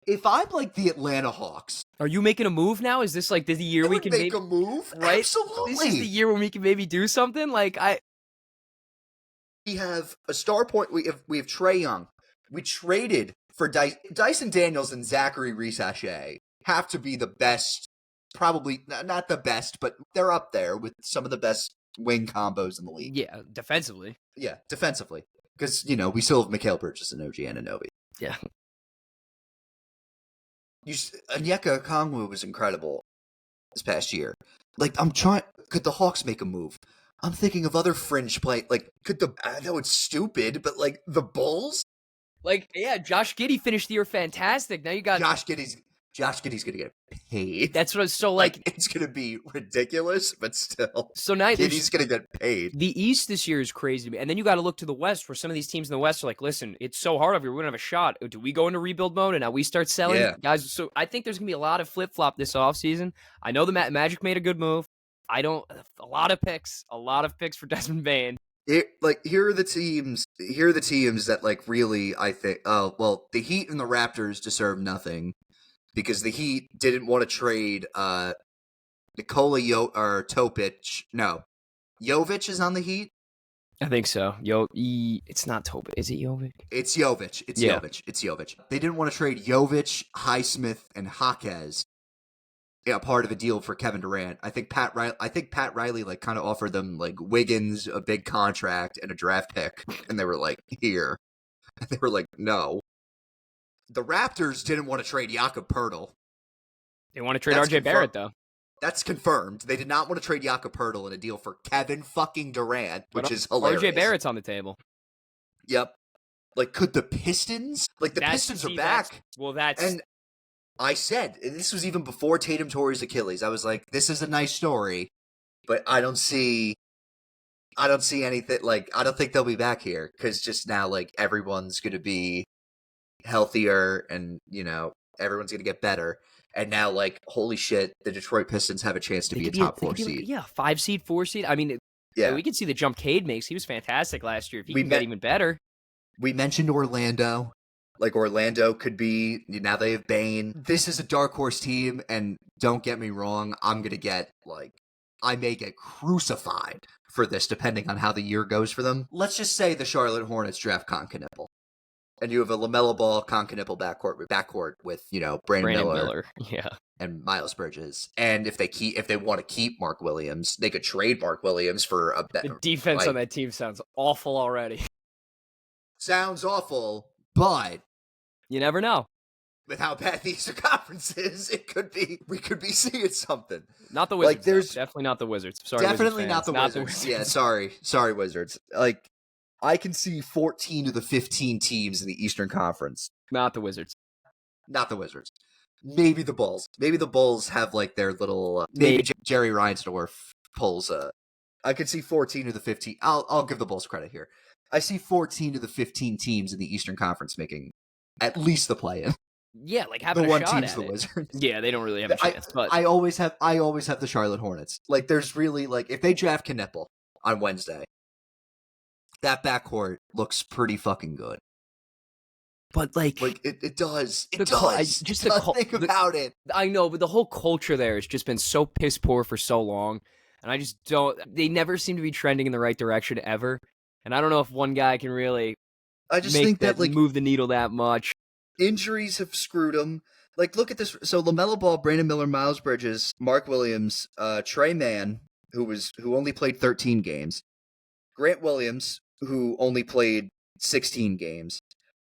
if I'm like the Atlanta Hawks, are you making a move now? Is this like the year we can make a move? Right? Absolutely. This is the year when we can maybe do something. We have a star point. We have Trae Young. We traded for Dyson Daniels and Zachary Reese-Sachet have to be the best. Probably not the best, but they're up there with some of the best wing combos in the league. Yeah, defensively. Yeah, defensively. Because, we still have Mikal Bridges and OG Anunoby. Yeah. Onyeka Okongwu was incredible this past year. Like, could the Hawks make a move? I'm thinking of other fringe play. Like, I know it's stupid, but like the Bulls? Like, yeah, Josh Giddey finished the year fantastic. Now you got Josh Giddey's Josh Giddey's going to get paid. That's what. So like it's going to be ridiculous, but still. So now Giddey's going to get paid. The East this year is crazy to me. And then you got to look to the West, where some of these teams in the West are like, listen, it's so hard over here. We're going to have a shot. Do we go into rebuild mode and now we start selling? Guys, so I think there's going to be a lot of flip-flop this offseason. I know the Magic made a good move. A lot of picks for Desmond Bane. Here are the teams that like really, I think, the Heat and the Raptors deserve nothing because the Heat didn't want to trade Nikola Topic. No, Jovic is on the Heat. I think so. It's not Topic. Is it Jovic? It's Jovic. It's Jovic. They didn't want to trade Jovic, Highsmith, and Jaquez. Yeah, part of a deal for Kevin Durant. I think Pat Riley like kind of offered them like Wiggins, a big contract, and a draft pick, and they were like, "Here." And they were like, "No." The Raptors didn't want to trade Jakob Poeltl. They want to trade RJ Barrett though. That's confirmed. They did not want to trade Jakob Poeltl in a deal for Kevin fucking Durant, which is hilarious. RJ Barrett's on the table. Yep. Like, could the Pistons? Like, the Pistons are back. That's. I said, and this was even before Tatum tore his Achilles. I was like, this is a nice story, but I don't see anything. Like, I don't think they'll be back here because just now, like, everyone's going to be healthier and, everyone's going to get better. And now, like, holy shit, the Detroit Pistons have a chance to be a top 4 seed. 5 seed, 4 seed. I mean, we can see the jump Cade makes. He was fantastic last year. If he can get even better. We mentioned Orlando. Like, Orlando could be, now they have Bane. This is a dark horse team, and don't get me wrong, I may get crucified for this, depending on how the year goes for them. Let's just say the Charlotte Hornets draft Concaniple. And you have a LaMelo Ball, Concaniple backcourt with, Brandon Miller. Yeah. And Miles Bridges. And if they want to keep Mark Williams, they could trade Mark Williams for a better. The defense on that team sounds awful already. Sounds awful. But you never know. With how bad the Eastern Conference is, we could be seeing something. Not the Wizards. Definitely not the Wizards. Sorry, definitely not the Wizards. Yeah, sorry, Wizards. Like, I can see 14 of the 15 teams in the Eastern Conference. Not the Wizards. Not the Wizards. Maybe the Bulls. Maybe the Bulls have like their little. Maybe Jerry Reinsdorf pulls. I could see 14 of the 15. I'll give the Bulls credit here. I see 14 of the 15 teams in the Eastern Conference making at least the play-in. Yeah, like having the a one shot team's at the it. Wizards. Yeah, they don't really have a chance. But I always have the Charlotte Hornets. Like, there's really like if they draft Knipple on Wednesday, that backcourt looks pretty fucking good. But like it does. It does. Think about it. I know, but the whole culture there has just been so piss poor for so long, and I just don't. They never seem to be trending in the right direction ever. And I don't know if one guy can really. I just think that like move the needle that much. Injuries have screwed him. Like, look at this. So LaMelo Ball, Brandon Miller, Miles Bridges, Mark Williams, Trey Mann, who only played 13 games, Grant Williams, who only played 16 games.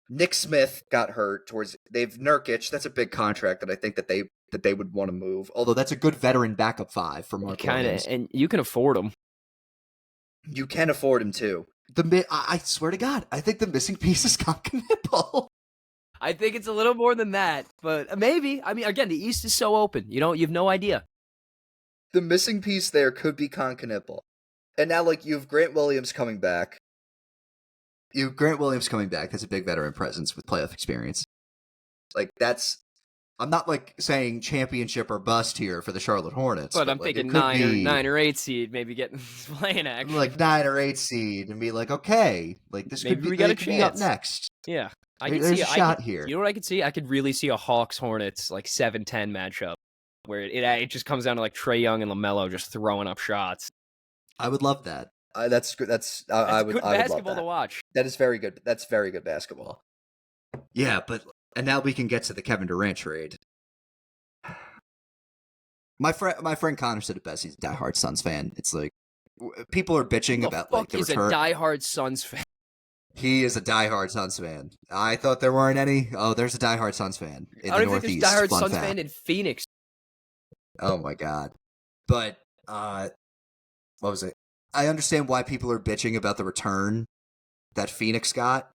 Nick Smith got hurt they've Nurkic. That's a big contract that I think that they would want to move. Although that's a good veteran backup 5 for Mark Williams. And you can afford him. You can afford him too. I swear to God, I think the missing piece is Concaniple. I think it's a little more than that, but maybe. I mean, again, the East is so open. You have no idea. The missing piece there could be Concaniple. And now, like, you have Grant Williams coming back. That's a big veteran presence with playoff experience. Like, I'm not, like, saying championship or bust here for the Charlotte Hornets. But I'm thinking 9 or 8 seed, maybe getting playing action. Like, 9 or 8 seed, and be like, okay, like, this maybe could be up next. Yeah. There's a shot here. You know what I could see? I could really see a Hawks-Hornets, like, 7-10 matchup, where it just comes down to, like, Trae Young and LaMelo just throwing up shots. I would love that. That's good. I would basketball love that. to watch. That is very good. That's very good basketball. Yeah, and now we can get to the Kevin Durant trade. My friend Connor said it best. He's a diehard Suns fan. It's like people are bitching about like the return. He's a diehard Suns fan. He is a diehard Suns fan. I thought there weren't any. Oh, there's a diehard Suns fan in the Northeast. Think there's a diehard Suns fan in Phoenix. Oh my God! But what was it? I understand why people are bitching about the return that Phoenix got,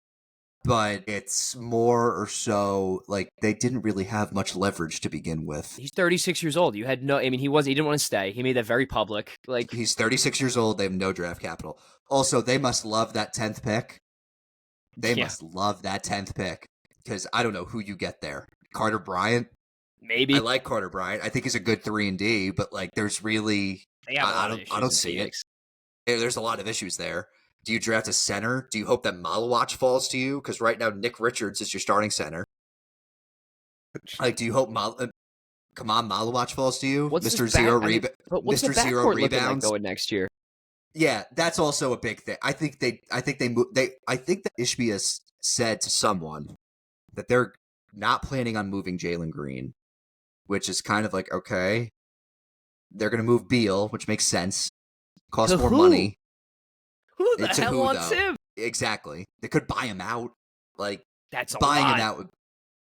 but it's more or so like they didn't really have much leverage to begin with. He's 36 years old. You had no, I mean, he didn't want to stay. He made that very public. Like, He's 36 years old. They have no draft capital. Also, they must love that 10th pick. They must love that 10th pick because I don't know who you get there. Carter Bryant? Maybe. I like Carter Bryant. I think he's a good 3-and-D, but like there's really I don't see it. There's a lot of issues there. Do you draft a center? Do you hope that Malawach falls to you? Because right now Nick Richards is your starting center. Like, do you hope Malawach falls to you? Mr. Zero Rebounds like going next year. Yeah, that's also a big thing. I think that Ishbia said to someone that they're not planning on moving Jalen Green, which is kind of like, okay, they're going to move Beal, which makes sense. Costs more money. Who the hell wants him? Exactly. They could buy him out. Like, that's buying him out.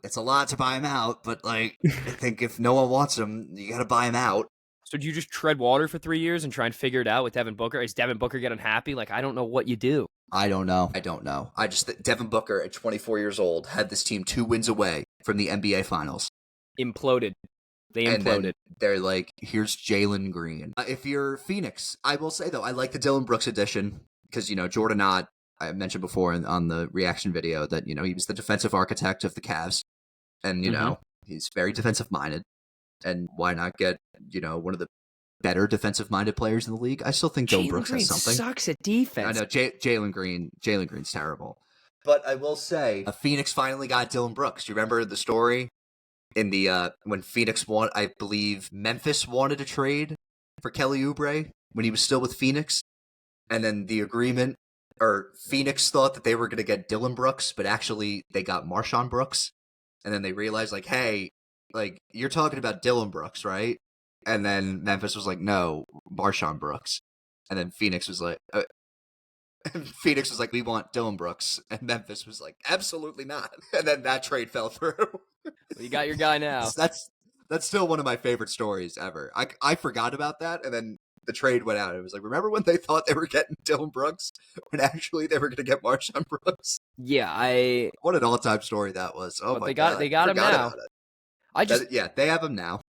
It's a lot to buy him out, but like, I think if no one wants him, you got to buy him out. So do you just tread water for 3 years and try and figure it out with Devin Booker? Is Devin Booker getting happy? Like, I don't know what you do. I don't know. I just think Devin Booker at 24 years old had this team 2 wins away from the NBA Finals. Imploded. They imploded. They're like, here's Jalen Green. If you're Phoenix, I will say, though, I like the Dillon Brooks edition because, Jordan Ott, I mentioned before on the reaction video that, he was the defensive architect of the Cavs. And, he's very defensive-minded. And why not get, one of the better defensive-minded players in the league? I still think Dillon Brooks has something. Sucks at defense. I know, Jalen Green's terrible. But I will say, Phoenix finally got Dillon Brooks. Do you remember the story? In the when Phoenix won, I believe Memphis wanted a trade for Kelly Oubre when he was still with Phoenix, and then the agreement, or Phoenix thought that they were going to get Dillon Brooks, but actually they got Marshawn Brooks, and then they realized like, hey, like you're talking about Dillon Brooks, right? And then Memphis was like, no, Marshawn Brooks, and then Phoenix was like. We want Dillon Brooks. And Memphis was like, absolutely not. And then that trade fell through. Well, you got your guy now. That's still one of my favorite stories ever. I forgot about that, and then the trade went out. It was like, remember when they thought they were getting Dillon Brooks, when actually they were going to get Marshawn Brooks? Yeah, What an all-time story that was. Oh my God. They got him now. They have him now.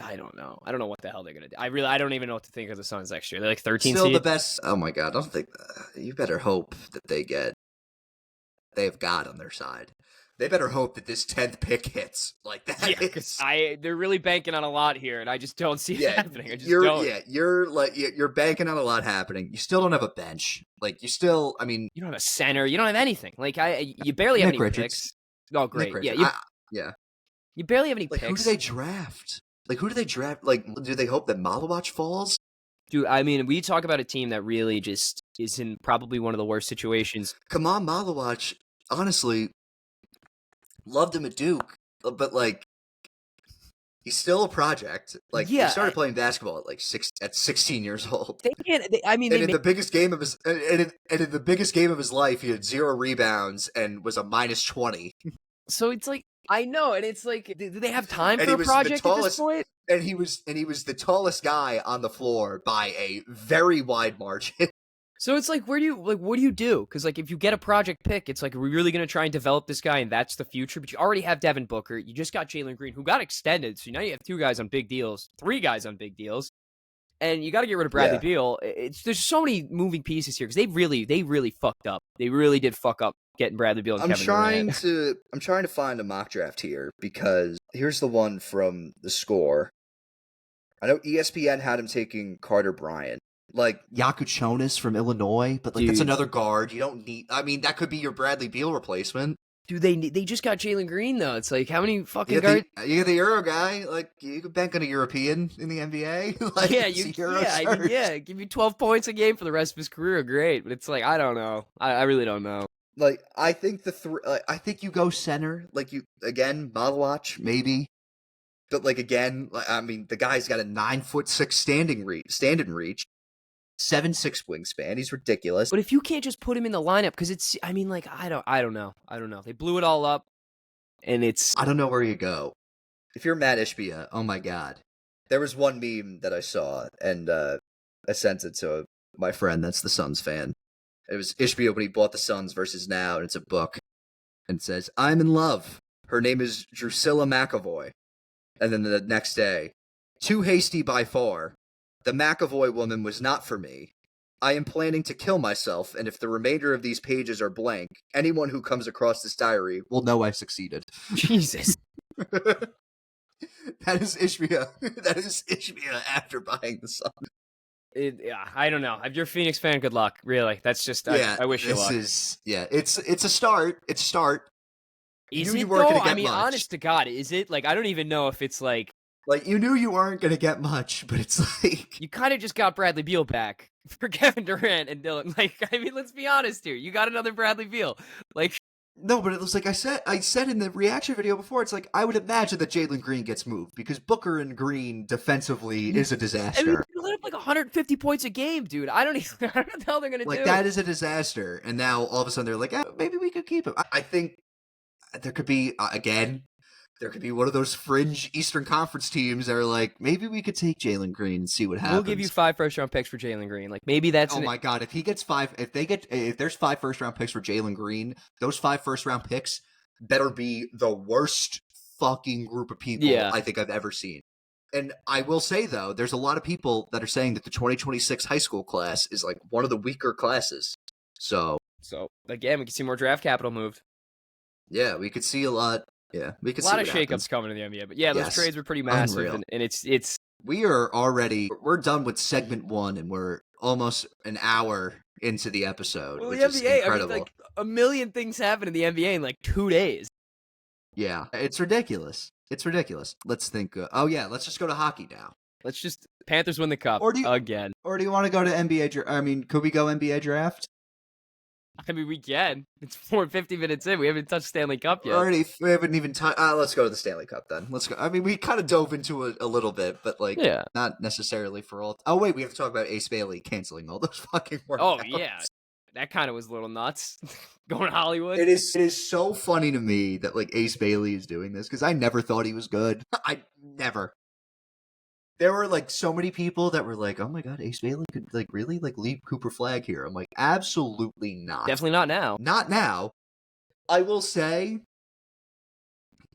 I don't know. I don't know what the hell they're gonna do. I don't even know what to think of the Suns next year. They're like 13 Still seed. the best. Oh my god! I don't think you better hope that they have God on their side. They better hope that this 10th pick hits like that. Yeah, because they're really banking on a lot here, and I just don't see it happening. I just don't. Yeah, you're banking on a lot happening. You still don't have a bench. Like you don't have a center. You don't have anything. Like you barely have any picks. Oh, great. Yeah. You barely have any picks. Who do they draft? Like, do they hope that Malawach falls? Dude, I mean, we talk about a team that really just is in probably one of the worst situations. Come on, Malawach, honestly, loved him at Duke, but, like, he's still a project. Like, he started playing basketball at 16 years old. In the biggest game of his life, he had 0 rebounds and was a -20. So it's like, I know, and it's like, do they have time for a project at this point? And he was the tallest guy on the floor by a very wide margin. So it's like, what do you do? Because like, if you get a project pick, it's like, we're really going to try and develop this guy, and that's the future. But you already have Devin Booker. You just got Jalen Green, who got extended. So now you have 2 guys on big deals, 3 guys on big deals, and you got to get rid of Bradley Beal. There's so many moving pieces here because they really fucked up. They really did fuck up getting Bradley Beal and Kevin Durant. I'm trying to find a mock draft here because here's the one from The Score. I know ESPN had him taking Carter Bryant. Like, Yakuchonis from Illinois, but like, that's another guard. You don't need... I mean, that could be your Bradley Beal replacement. Dude, they just got Jalen Green, though. It's like, how many fucking guards... You get the Euro guy. Like, you could bank on a European in the NBA. Like, give me 12 points a game for the rest of his career. Great. But it's like, I don't know. I really don't know. Like, I think I think you go center. Like, Malawach, maybe. But, like, again, I mean, the guy's got a 9'6" standing reach. 7'6" wingspan. He's ridiculous. But if you can't just put him in the lineup, because it's, I mean, like, I don't know. They blew it all up, and it's... I don't know where you go. If you're Matt Ishbia, oh my god. There was one meme that I saw, and I sent it to my friend that's the Suns fan. It was Ishbia when he bought the Suns versus now, and it's a book. And it says, I'm in love. Her name is Drusilla McAvoy. And then the next day, too hasty by far. The McAvoy woman was not for me. I am planning to kill myself, and if the remainder of these pages are blank, anyone who comes across this diary will know I succeeded. Jesus. That is Ishbia. That is Ishbia after buying the Sun. Yeah, I don't know. If you're a Phoenix fan, good luck. Really, that's just. I wish you luck. It's a start. It's a start. Is it though? I mean, honest to God, is it? Like, I don't even know if it's like. Like, you knew you weren't going to get much, but it's like... You kind of just got Bradley Beal back for Kevin Durant and Dylan. Like, I mean, let's be honest here. You got another Bradley Beal. Like... No, but it was like I said in the reaction video before, it's like, I would imagine that Jalen Green gets moved, because Booker and Green defensively is a disaster. I mean, they let up like 150 points a game, dude. I don't know what the hell they're going to do. Like, that is a disaster. And now, all of a sudden, they're like, maybe we could keep him. I think there could be, again... There could be one of those fringe Eastern Conference teams that are like, maybe we could take Jalen Green and see what happens. We'll give you 5 first-round picks for Jalen Green. Like, maybe that's... Oh my God, if he gets 5... If there's 5 first-round picks for Jalen Green, those 5 first-round picks better be the worst fucking group of people I think I've ever seen. And I will say, though, there's a lot of people that are saying that the 2026 high school class is like one of the weaker classes. So again, we can see more draft capital moved. Yeah, we could see a lot... Yeah, we could see a lot of shakeups coming in the NBA, but those trades were pretty massive, and it's. We're done with segment 1, and we're almost an hour into the episode, which is incredible. I mean, like a million things happen in the NBA in like 2 days. Yeah, it's ridiculous. It's ridiculous. Let's think. Let's just go to hockey now. Let's just Panthers win the cup again. Or do you want to go to NBA? I mean, could we go NBA draft? I mean, we can. It's 50 minutes in. We haven't touched Stanley Cup yet. We haven't even touched... let's go to the Stanley Cup, then. Let's go. I mean, we kind of dove into it a little bit, but, like, not necessarily for all... Oh, wait, we have to talk about Ace Bailey canceling all those fucking workouts. Oh, yeah. That kind of was a little nuts. Going to Hollywood. It is so funny to me that, like, Ace Bailey is doing this, because I never thought he was good. I never... There were, like, so many people that were like, oh my God, Ace Bailey could, like, really, like, leave Cooper Flagg here. I'm like, absolutely not. Definitely not now. Not now. I will say,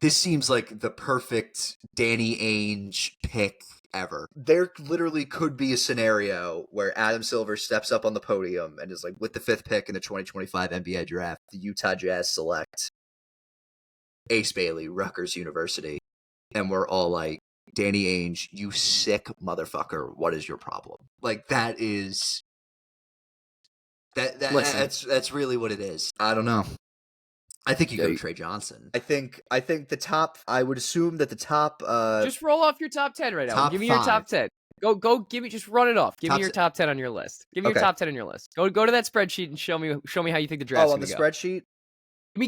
this seems like the perfect Danny Ainge pick ever. There literally could be a scenario where Adam Silver steps up on the podium and is like, with the 5th pick in the 2025 NBA draft, the Utah Jazz select Ace Bailey, Rutgers University. And we're all like, Danny Ainge, you sick motherfucker, what is your problem? Like, that is... That's really what it is. I don't know. I think you go Trey Johnson. I think the top... I would assume that the top... just roll off your top 10 right now. Give me your top 10. Go, give me... Just run it off. Give me your top 10 on your list. Give me your top 10 on your list. Go to that spreadsheet and show me how you think the draft's going to go. Oh, on the spreadsheet?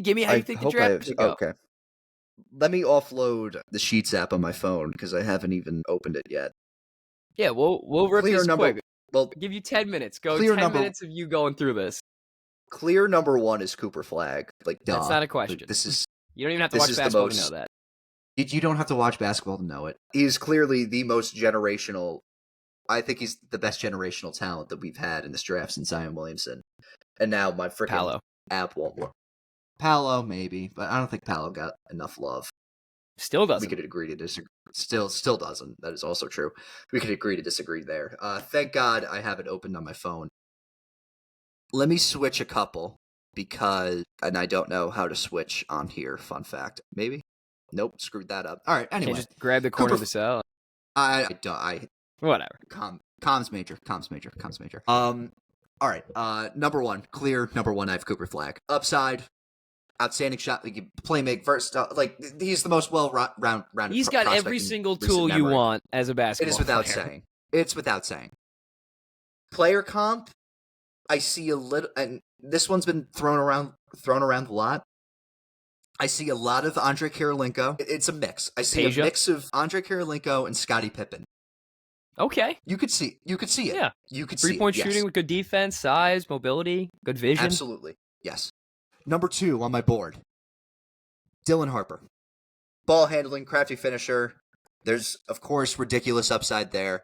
Give me how you think the draft should go. Okay. Let me offload the Sheets app on my phone, because I haven't even opened it yet. Yeah, we'll rip this quick. Well, I'll give you 10 minutes. Go 10 minutes of you going through this. Clear number 1 is Cooper Flagg. Like, duh. That's not a question. Like, this is... You don't even have to watch basketball to know that. You don't have to watch basketball to know it. He's clearly the most generational... I think he's the best generational talent that we've had in this draft since Zion Williamson. And now my freaking app won't work. Paolo, maybe, but I don't think Paolo got enough love. Still doesn't. We could agree to disagree. Still doesn't. That is also true. We could agree to disagree there. Thank God I have it opened on my phone. Let me switch a couple, and I don't know how to switch on here. Fun fact. Maybe? Nope, screwed that up. All right, anyway. Can't just grab the corner of the cell. Whatever. Comms major. All right, number 1. Clear number 1, I have Cooper Flagg. Upside. Outstanding shot, like, playmaker, first, like, he's the most well-rounded. He's got every single tool you want as a basketball player. It is without saying. It's without saying. Player comp, I see a little, and this one's been thrown around a lot. I see a lot of Andre Kirilenko. It's a mix. I see a mix of Andre Kirilenko and Scottie Pippen. Okay. You could see it. Yeah. You could see it. 3-point shooting with good defense, size, mobility, good vision. Absolutely. Yes. Number 2 on my board, Dylan Harper. Ball handling, crafty finisher. There's, of course, ridiculous upside there.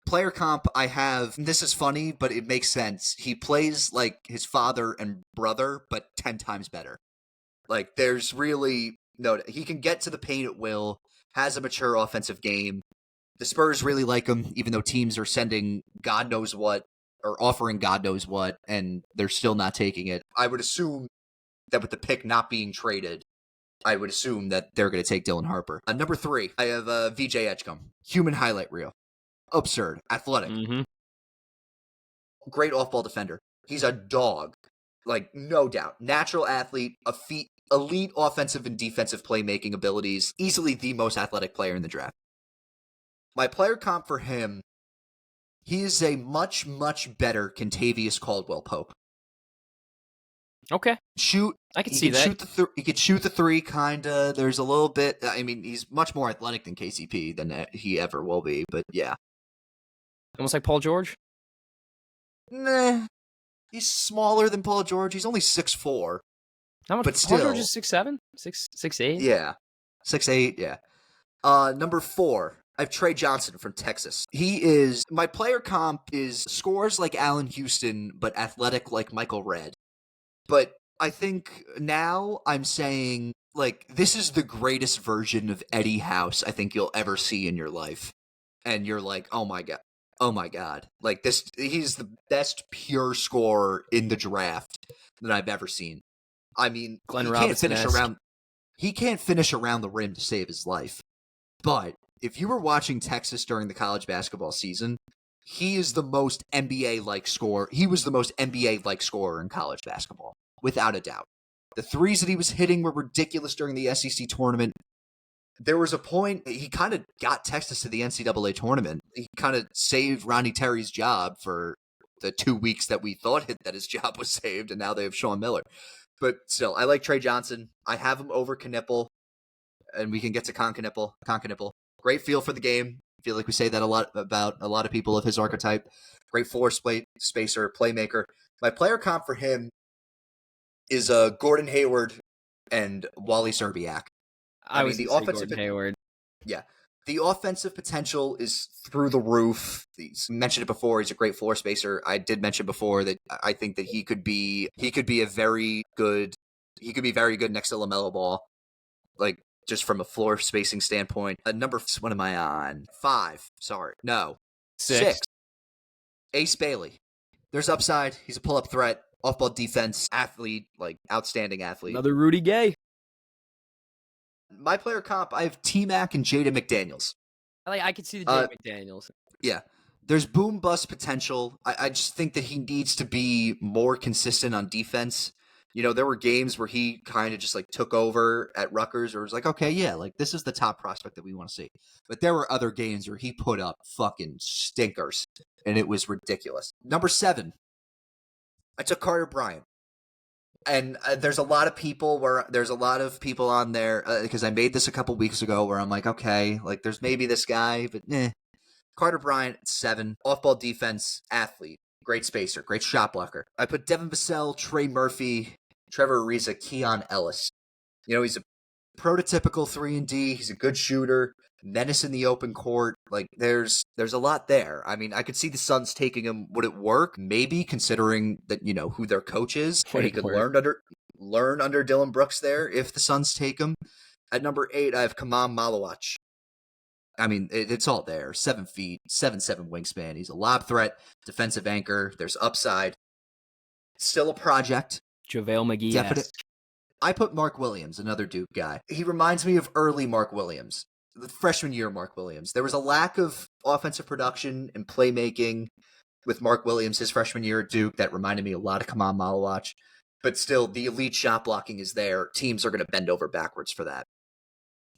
Player comp, I have, this is funny, but it makes sense. He plays like his father and brother, but 10 times better. Like, there's really no, he can get to the paint at will, has a mature offensive game. The Spurs really like him, even though teams are sending God knows what, or offering God knows what, and they're still not taking it. I would assume that with the pick not being traded, I would assume that they're going to take Dylan Harper. Number 3, I have VJ Edgecombe. Human highlight reel. Absurd. Athletic. Mm-hmm. Great off-ball defender. He's a dog. Like, no doubt. Natural athlete, elite offensive and defensive playmaking abilities. Easily the most athletic player in the draft. My player comp for him, he is a much, much better Kentavious Caldwell-Pope. Okay. I can see that. He could shoot the 3, kinda. There's a little bit. I mean, he's much more athletic than KCP than he ever will be. But yeah, Almost like Paul George. Nah, he's smaller than Paul George. He's only 6'4". How much? But Paul still, George is 6'7", 6'8". Yeah, 6'8". Yeah. Number 4. I have Trey Johnson from Texas. My player comp is scores like Allen Houston, but athletic like Michael Redd. But I think now I'm saying, like, this is the greatest version of Eddie House I think you'll ever see in your life. And you're like, oh my God. Like, he's the best pure scorer in the draft that I've ever seen. I mean, he can't finish around the rim to save his life. But if you were watching Texas during the college basketball season, he is the most NBA-like scorer. He was the most NBA-like scorer in college basketball, without a doubt. The threes that he was hitting were ridiculous during the SEC tournament. There was a point, he kind of got Texas to the NCAA tournament. He kind of saved Ronnie Terry's job for the 2 weeks that we thought that his job was saved, and now they have Sean Miller. But still, I like Trey Johnson. I have him over Knippel, and we can get to Knippel. Great feel for the game. I feel like we say that a lot about a lot of people of his archetype. Great floor spacer, playmaker. My player comp for him is Gordon Hayward and Wally Szczerbiak. I mean, the offensive Hayward. Yeah. The offensive potential is through the roof. He's mentioned it before. He's a great floor spacer. I did mention before that I think that he could be very good next to LaMelo Ball. Like, just from a floor spacing standpoint. What am I on? 5. Sorry. No. 6. Ace Bailey. There's upside. He's a pull-up threat. Off-ball defense. Athlete. Like, outstanding athlete. Another Rudy Gay. My player comp, I have T-Mac and Jaden McDaniels. I could see the Jaden McDaniels. Yeah. There's boom-bust potential. I just think that he needs to be more consistent on defense. You know, there were games where he kind of just, like, took over at Rutgers, or was like, okay, yeah, like, this is the top prospect that we want to see. But there were other games where he put up fucking stinkers, and it was ridiculous. Number 7, I took Carter Bryant. And there's a lot of people on there, because I made this a couple weeks ago, where I'm like, okay, like, there's maybe this guy, but Carter Bryant, 7, off-ball defense, athlete. Great spacer, great shot blocker. I put Devin Vassell, Trey Murphy, Trevor Ariza, Keon Ellis. You know, he's a prototypical 3-and-D. He's a good shooter, menace in the open court. Like, there's a lot there. I mean, I could see the Suns taking him. Would it work? Maybe, considering that, you know, who their coach is. And he could learn under Dylan Brooks there if the Suns take him. At number 8, I have Kamam Malawach. I mean, it's all there. 7 feet, 7'7" wingspan. He's a lob threat, defensive anchor. There's upside. Still a project. JaVale McGee. I put Mark Williams, another Duke guy. He reminds me of early Mark Williams, the freshman year Mark Williams. There was a lack of offensive production and playmaking with Mark Williams his freshman year at Duke that reminded me a lot of Kamam Malawach. But still, the elite shot blocking is there. Teams are going to bend over backwards for that.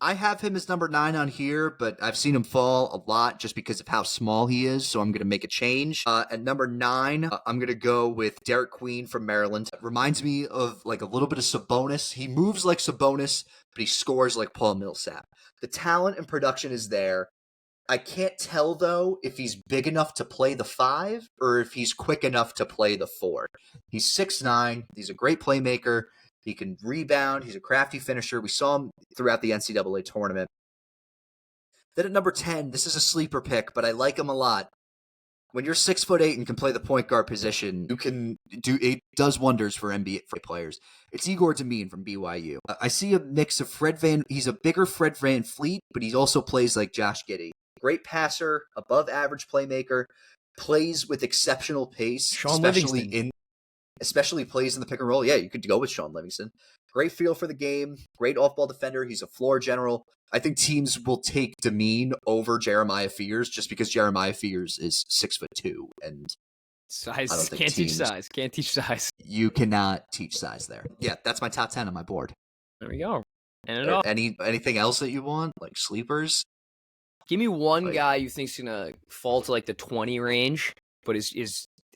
I have him as number 9 on here, but I've seen him fall a lot just because of how small he is, so I'm going to make a change. At number 9, I'm going to go with Derek Queen from Maryland. It reminds me of, like, a little bit of Sabonis. He moves like Sabonis, but he scores like Paul Millsap. The talent and production is there. I can't tell, though, if he's big enough to play the 5 or if he's quick enough to play the 4. He's 6'9". He's a great playmaker. He can rebound. He's a crafty finisher. We saw him throughout the NCAA tournament. Then at number 10, this is a sleeper pick, but I like him a lot. When you're 6'8" and can play the point guard position, you can do it. Does wonders for NBA players. It's Igor Demine from BYU. I see a mix of He's a bigger Fred VanVleet, but he also plays like Josh Giddey. Great passer, above average playmaker, plays with exceptional pace, especially plays in the pick and roll. Yeah, you could go with Sean Livingston. Great feel for the game, great off-ball defender. He's a floor general. I think teams will take Demine over Jeremiah Fears just because Jeremiah Fears is 6'2", and size can't teach size. Can't teach size. You cannot teach size there. Yeah, that's my top 10 on my board. There we go. Anything else that you want, like sleepers? Give me one guy you think's gonna fall to like the 20 range, but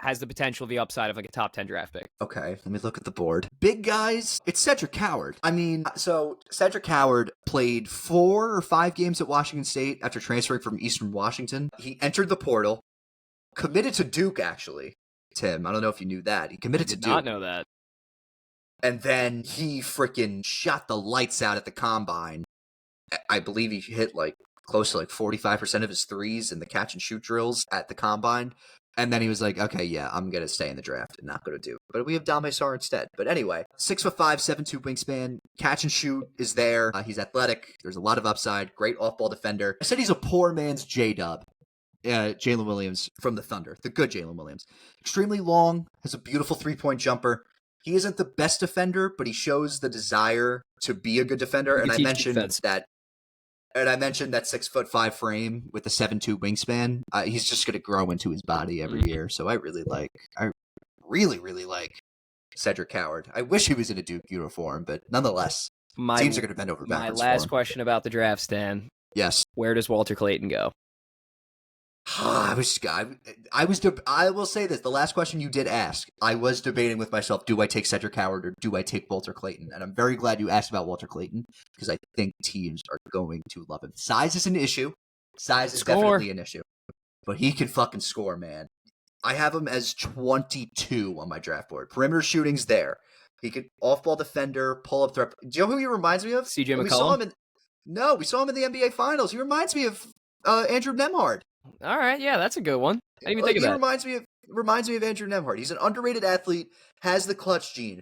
has the potential, the upside of like a top 10 draft pick. Okay, let me look at the board. Big guys, it's Cedric Howard. I mean, so Cedric Howard played 4 or 5 games at Washington State after transferring from Eastern Washington. He entered the portal, committed to Duke, actually. Tim, I don't know if you knew that. He committed to Duke. I did not know that. And then he freaking shot the lights out at the combine. I believe he hit like close to like 45% of his threes in the catch and shoot drills at the combine. And then he was like, okay, yeah, I'm going to stay in the draft and not go to Duke. But we have Dame Sarr instead. But anyway, 6'5", 7'2" wingspan, catch and shoot is there. He's athletic. There's a lot of upside. Great off-ball defender. I said he's a poor man's J-Dub. Jalen Williams from the Thunder. The good Jalen Williams. Extremely long, has a beautiful three-point jumper. He isn't the best defender, but he shows the desire to be a good defender. And I mentioned that 6'5" frame with the 7'2" wingspan. He's just going to grow into his body every year. So I really like Cedric Howard. I wish he was in a Duke uniform, but nonetheless, teams are going to bend over backwards. My last question about the draft, Stan. Yes. Where does Walter Clayton go? I will say this. The last question you did ask, I was debating with myself, do I take Cedric Howard or do I take Walter Clayton? And I'm very glad you asked about Walter Clayton because I think teams are going to love him. Size is an issue. Definitely an issue. But he can fucking score, man. I have him as 22 on my draft board. Perimeter shooting's there. He could off-ball defender, pull-up threat. Do you know who he reminds me of? CJ McCollum? We saw him in the NBA Finals. He reminds me of Andrew Nembhard. All right, yeah, that's a good one. I didn't even think of that. He reminds me of Andrew Nembhard. He's an underrated athlete, has the clutch gene.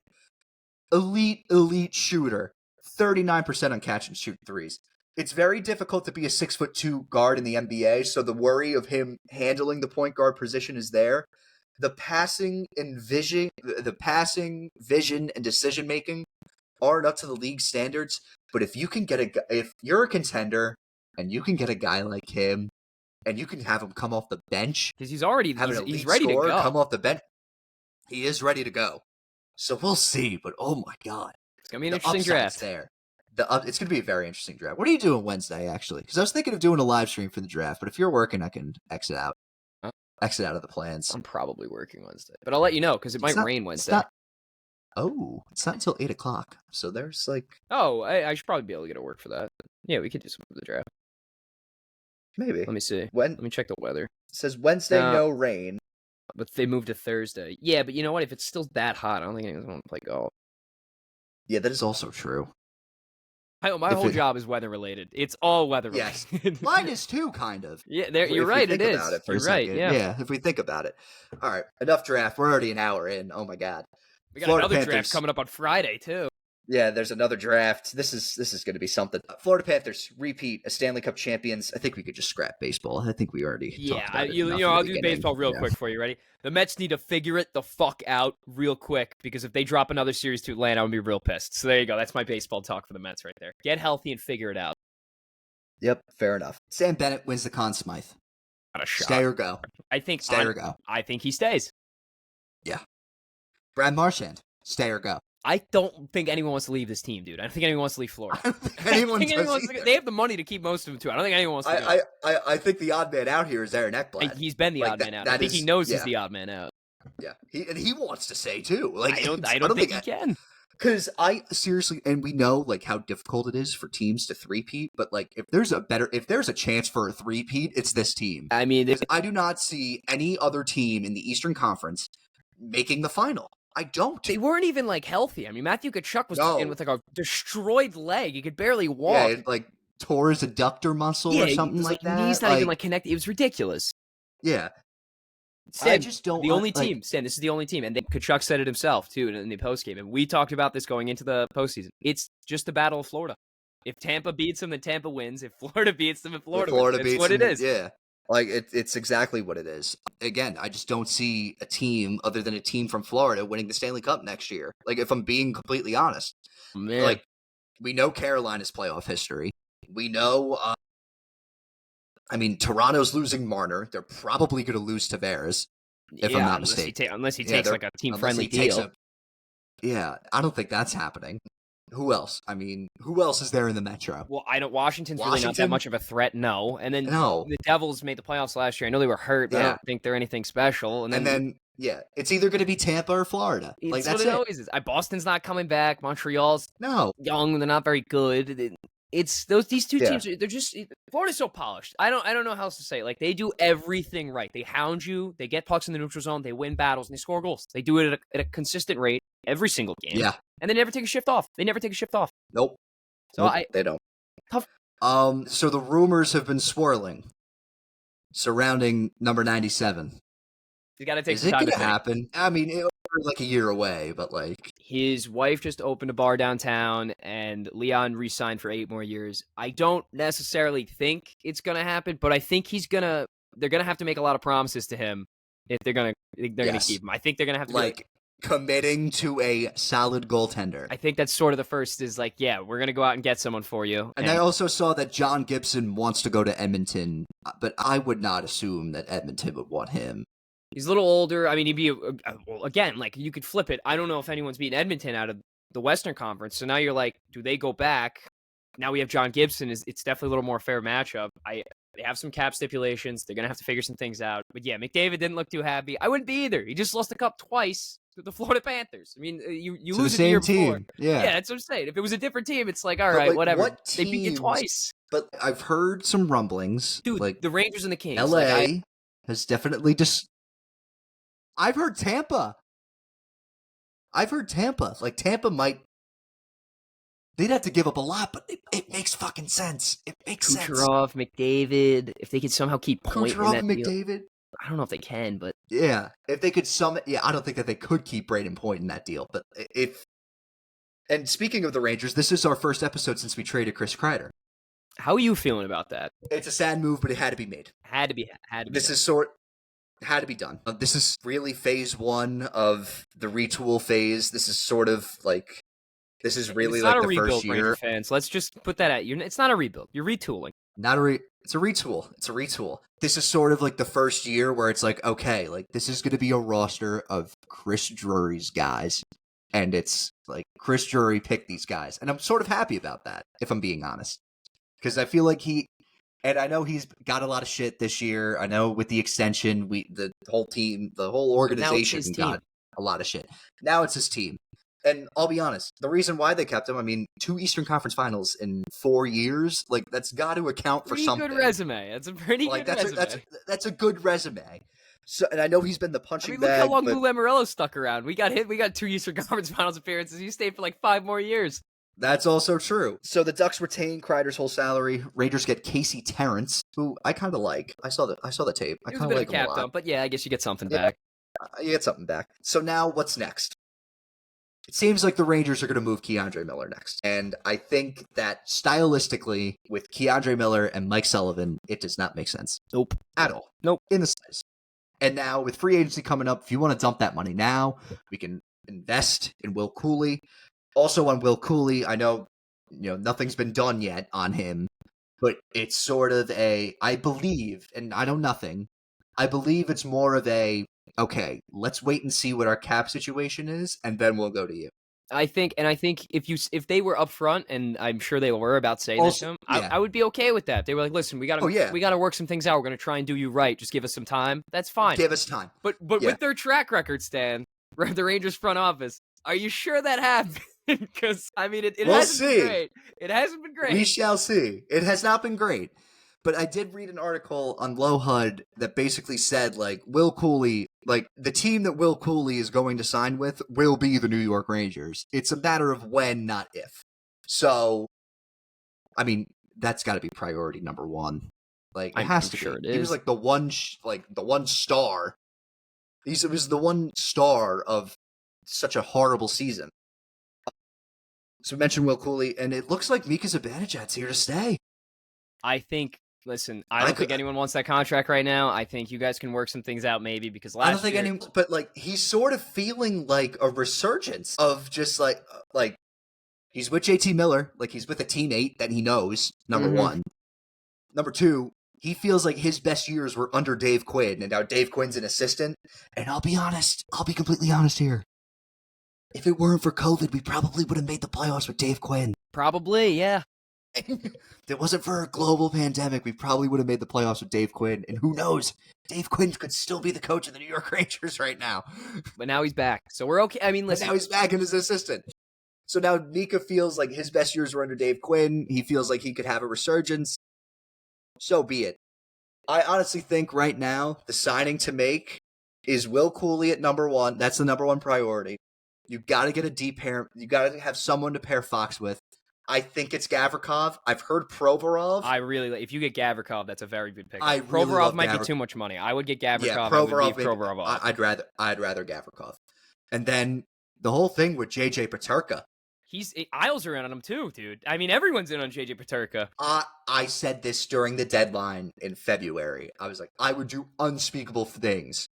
Elite shooter. 39% on catch and shoot threes. It's very difficult to be a 6'2" guard in the NBA, so the worry of him handling the point guard position is there. The passing vision and decision making aren't up to the league standards. But if you're a contender and you can get a guy like him, and you can have him come off the bench because he's ready to go. Come off the bench, he is ready to go. So we'll see. But oh my god, it's gonna be an interesting draft. There, it's gonna be a very interesting draft. What are you doing Wednesday, actually? Because I was thinking of doing a live stream for the draft, but if you're working, I can exit out. Exit out of the plans. I'm probably working Wednesday, but I'll let you know because it might rain Wednesday. It's not until 8:00. So there's like. Oh, I should probably be able to get to work for that. Yeah, we could do something for the draft. Maybe. Let me see. Let me check the weather. It says Wednesday, no rain. But they moved to Thursday. Yeah, but you know what? If it's still that hot, I don't think anyone's going to play golf. Yeah, that is also true. My whole job is weather related. It's all weather related. Yes. Mine is too, kind of. Yeah, you're right. It is. You're right. Yeah, if we think about it. All right, enough draft. We're already an hour in. Oh my god. We got another draft coming up on Friday too. Yeah, there's another draft. This is going to be something. Florida Panthers repeat as Stanley Cup champions. I think we could just scrap baseball. I think we already talked about it. I'll do baseball real quick for you. Ready? The Mets need to figure it the fuck out real quick because if they drop another series to Atlanta, I'm going to be real pissed. So there you go. That's my baseball talk for the Mets right there. Get healthy and figure it out. Yep, fair enough. Sam Bennett wins the Conn Smythe. Not a shot. Stay or go. Stay or go. I think he stays. Yeah. Brad Marchand. Stay or go. I don't think anyone wants to leave this team, dude. I don't think anyone wants to leave Florida. I don't think anyone They have the money to keep most of them, too. I don't think anyone wants to go. I think the odd man out here is Aaron Ekblad. He's been the odd man out. I think he knows he's the odd man out. Yeah, he wants to stay, too. Like I don't think he can. Because seriously, and we know like how difficult it is for teams to three-peat, but like if there's a chance for a three-peat, it's this team. I mean, I do not see any other team in the Eastern Conference making the final. I don't. They weren't even like healthy. I mean, Matthew Tkachuk was in with like a destroyed leg. He could barely walk. Yeah, it, like tore his adductor muscle or something like that. Knees not even like connected. It was ridiculous. Yeah. Stan, I just don't the only like. team. Stan, this is the only team, and then Kachuk said it himself too in the postgame, and we talked about this going into the postseason. It's just the Battle of Florida. If Tampa beats them, then Tampa wins. If Florida beats them, then Florida wins. That's what it is. Yeah, like it's exactly what it is. Again, I just don't see a team other than a team from Florida winning the Stanley Cup next year. Like, if I'm being completely honest, Man, like we know Carolina's playoff history. We know. I mean, Toronto's losing Marner. They're probably going to lose Tavares, if I'm not mistaken. Unless he takes like a team-friendly deal. Yeah, I don't think that's happening. Who else? I mean, who else is there in the Metro? Well, Washington's really not that much of a threat, no. And then the Devils made the playoffs last year. I know they were hurt, but I don't think they're anything special. And then it's either going to be Tampa or Florida. Like, that's what it always is. Boston's not coming back. Montreal's young. They're not very good. It's these two teams. They're just Florida's so polished. I don't know how else to say it. Like, they do everything right. They hound you. They get pucks in the neutral zone. They win battles and they score goals. They do it at a consistent rate every single game. Yeah, and they never take a shift off. Nope. So they don't. Tough. So the rumors have been swirling surrounding number 97. You got to take. Is it going to happen? I mean, we're like a year away, but like his wife just opened a bar downtown, and Leon re-signed for 8 more years. I don't necessarily think it's going to happen, but I think they're going to have to make a lot of promises to him if they're going to keep him. I think they're going to have to like committing to a solid goaltender. I think that's sort of the first is like, yeah, we're going to go out and get someone for you. And I also saw that John Gibson wants to go to Edmonton, but I would not assume that Edmonton would want him. He's a little older. I mean, he'd be, again, like, you could flip it. I don't know if anyone's beaten Edmonton out of the Western Conference. So now you're like, do they go back? Now we have John Gibson. It's definitely a little more fair matchup. They have some cap stipulations. They're going to have to figure some things out. But yeah, McDavid didn't look too happy. I wouldn't be either. He just lost the cup twice to the Florida Panthers. I mean, you lose the year before. Yeah, that's what I'm saying. If it was a different team, it's like, all right, like, whatever. They beat you twice. But I've heard some rumblings. Dude, like the Rangers and the Kings. LA has definitely just... I've heard Tampa. Like, Tampa might... They'd have to give up a lot, but it makes fucking sense. It makes sense. Kucherov, McDavid, if they could somehow keep point Kucherov in that and McDavid? Deal. I don't know if they can, but... Yeah, if they could I don't think that they could keep Braden Point in that deal, but if... And speaking of the Rangers, this is our first episode since we traded Chris Kreider. How are you feeling about that? It's a sad move, but it had to be made. Had to be had to be done. This is really phase 1 of the retool phase. This is sort of like... This is really it's like not the a rebuild, first year. Ranger fans. Let's just put that at you. It's not a rebuild. You're retooling. It's a retool. This is sort of like the first year where it's like, okay, like this is going to be a roster of Chris Drury's guys. And it's like Chris Drury picked these guys. And I'm sort of happy about that, if I'm being honest. Because I feel like and I know he's got a lot of shit this year. I know with the extension, the whole team, the whole organization got a lot of shit. Now it's his team. And I'll be honest, the reason why they kept him, I mean, 2 Eastern Conference Finals in 4 years, like, that's got to account for something. Good resume. That's a pretty good resume. That's a good resume. So, and I know he's been the punching bag. Look how long Lou Lamoriello stuck around. We got 2 Eastern Conference Finals appearances. He stayed for like 5 more years. That's also true. So the Ducks retain Kreider's whole salary. Rangers get Casey Terrence, who I kind of like. I saw the tape. I kind of like him a lot. Dump, but yeah, I guess you get something back. You get something back. So now what's next? It seems like the Rangers are going to move Keandre Miller next. And I think that stylistically, with Keandre Miller and Mike Sullivan, it does not make sense. Nope. At all. Nope. In the slightest. And now, with free agency coming up, if you want to dump that money now, we can invest in Will Cooley. Also on Will Cooley, I know, nothing's been done yet on him, but it's sort of I believe, and I know nothing, I believe it's more of okay, let's wait and see what our cap situation is, and then we'll go to you. I think if they were upfront, and I'm sure they were about saying this to him, I would be okay with that. They were like, listen, we gotta work some things out. We're gonna try and do you right. Just give us some time. That's fine. Give us time. But with their track record, Stan, the Rangers front office, are you sure that happened? Because I mean, it hasn't been great. It hasn't been great. We shall see. It has not been great. But I did read an article on Low HUD that basically said, like, Will Cooley, like, the team that Will Cooley is going to sign with will be the New York Rangers. It's a matter of when, not if. So, I mean, that's got to be priority number 1. Like, it has to be. He was like the one star He was the one star of such a horrible season. So we mentioned Will Cooley, and it looks like Mika Zibanejad's here to stay. I think. Listen, I don't think anyone wants that contract right now. I think you guys can work some things out maybe because last year... I don't think anyone... But, like, he's sort of feeling like a resurgence of just, like he's with JT Miller. Like, he's with a teammate that he knows, number one. Number two, he feels like his best years were under Dave Quinn, and now Dave Quinn's an assistant. And I'll be completely honest here. If it weren't for COVID, we probably would have made the playoffs with Dave Quinn. Probably, yeah. If it wasn't for a global pandemic, we probably would have made the playoffs with Dave Quinn. And who knows? Dave Quinn could still be the coach of the New York Rangers right now. But now he's back. So we're okay. I mean, listen. But now he's back and his assistant. So now Mika feels like his best years were under Dave Quinn. He feels like he could have a resurgence. So be it. I honestly think right now the signing to make is Will Cooley at number one. That's the number one priority. You got to get a deep pair. You got to have someone to pair Fox with. I think it's Gavrikov. I've heard Provorov. If you get Gavrikov, that's a very good pick. Provorov really might be too much money. I would get Gavrikov. Yeah, Provorov. I'd rather Gavrikov. And then the whole thing with JJ Peterka. Isles are in on him too, dude. I mean, everyone's in on JJ Peterka. I said this during the deadline in February. I was like, I would do unspeakable things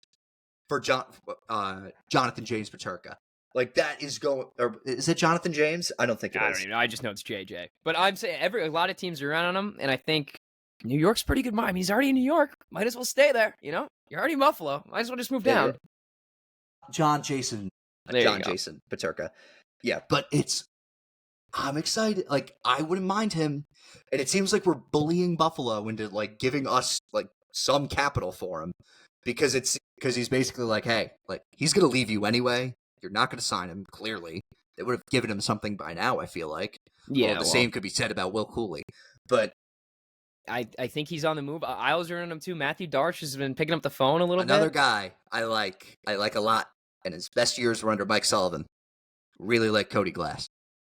for Jonathan James Peterka. Like, that is going... Or is it Jonathan James? I don't think it is. I don't even know. I just know it's JJ. But I'm saying a lot of teams are around on him, and I think New York's pretty good. I mean, he's already in New York. Might as well stay there, you know? You're already in Buffalo. Might as well just move down. Jason Peterka. Yeah, but I'm excited. Like, I wouldn't mind him. And it seems like we're bullying Buffalo into, like, giving us, like, some capital for him. Because he's basically like, hey, like, he's going to leave you anyway. You're not going to sign him, clearly. They would have given him something by now, I feel like. Yeah, same could be said about Will Cooley. But I think he's on the move. Isles are in him, too. Matthew Darch has been picking up the phone a little bit. Another guy I like a lot. And his best years were under Mike Sullivan. Really like Cody Glass.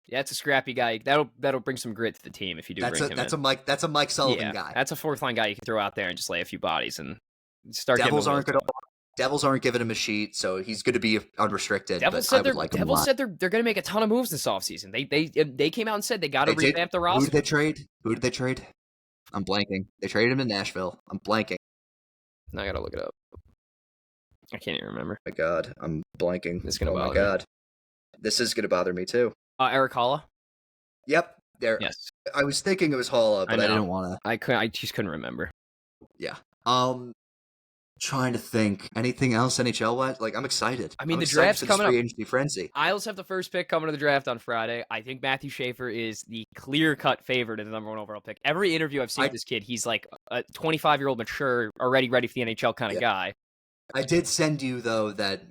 Yeah, that's a scrappy guy. That'll bring some grit to the team if you do bring him in. That's a Mike Sullivan guy. That's a fourth-line guy you can throw out there and just lay a few bodies and start Devils aren't giving him a sheet, so he's going to be unrestricted. Devils said they're going to make a ton of moves this offseason. They came out and said they got to revamp the roster. Who did they trade? I'm blanking. They traded him in Nashville. I'm blanking. Now I got to look it up. I can't even remember. Oh my God, I'm blanking. It's gonna bother my God. This is going to bother me too. Eric Halla? Yep. There. Yes. I was thinking it was Halla, but I didn't want to. I just couldn't remember. Yeah. Trying to think. Anything else NHL-wise? Like, I'm excited. I mean, the draft's coming up. Free agency frenzy. Isles have the first pick coming to the draft on Friday. I think Matthew Schaefer is the clear-cut favorite of the number one overall pick. Every interview I've seen with this kid, he's like a 25-year-old mature, already ready for the NHL kind of guy. I did send you, though, that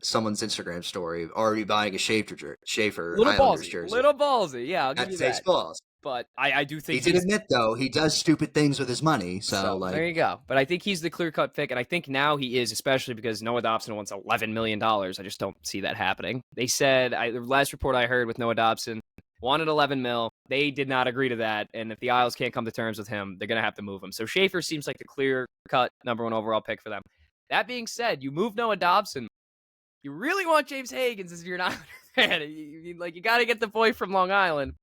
someone's Instagram story already buying a Schaefer Islanders jersey. Little ballsy, yeah, I'll give you that. Takes balls. But I do think he did admit, though, he does stupid things with his money. So like, there you go. But I think he's the clear-cut pick, and I think now he is, especially because Noah Dobson wants $11 million. I just don't see that happening. They said, the last report I heard with Noah Dobson, wanted $11 million. They did not agree to that, and if the Isles can't come to terms with him, they're going to have to move him. So Schaefer seems like the clear-cut number one overall pick for them. That being said, you move Noah Dobson. You really want James Higgins as you're not a fan. You got to get the boy from Long Island.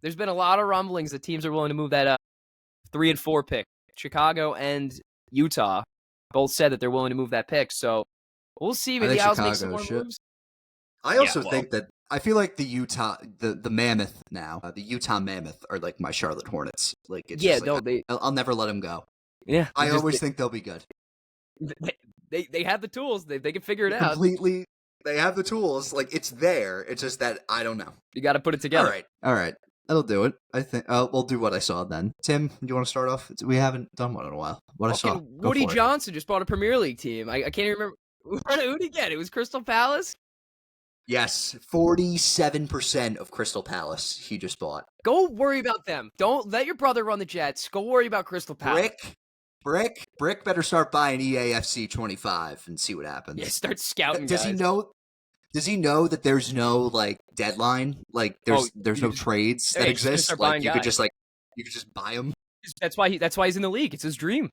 There's been a lot of rumblings that teams are willing to move that 3 and 4 pick. Chicago and Utah both said that they're willing to move that pick. So we'll see if the Isles make some more moves. I also think that I feel like the Utah, the Mammoth now, the Utah Mammoth are like my Charlotte Hornets. Like, it's I'll never let them go. Yeah, I always think they'll be good. They have the tools. They can figure it out. Completely. They have the tools. Like, it's there. It's just that I don't know. You got to put it together. All right. That'll do it. I think we'll do what I saw then. Tim, do you want to start off? We haven't done one in a while. What I saw. Woody Johnson just bought a Premier League team. I can't even remember. Who did he get? It was Crystal Palace? Yes, 47% of Crystal Palace he just bought. Go worry about them. Don't let your brother run the Jets. Go worry about Crystal Palace. Brick better start buying EAFC 25 and see what happens. Yeah, start scouting guys. Does he know that there's no like deadline? Like there's no trades that exist. Like you could just buy them. That's why he's in the league. It's his dream.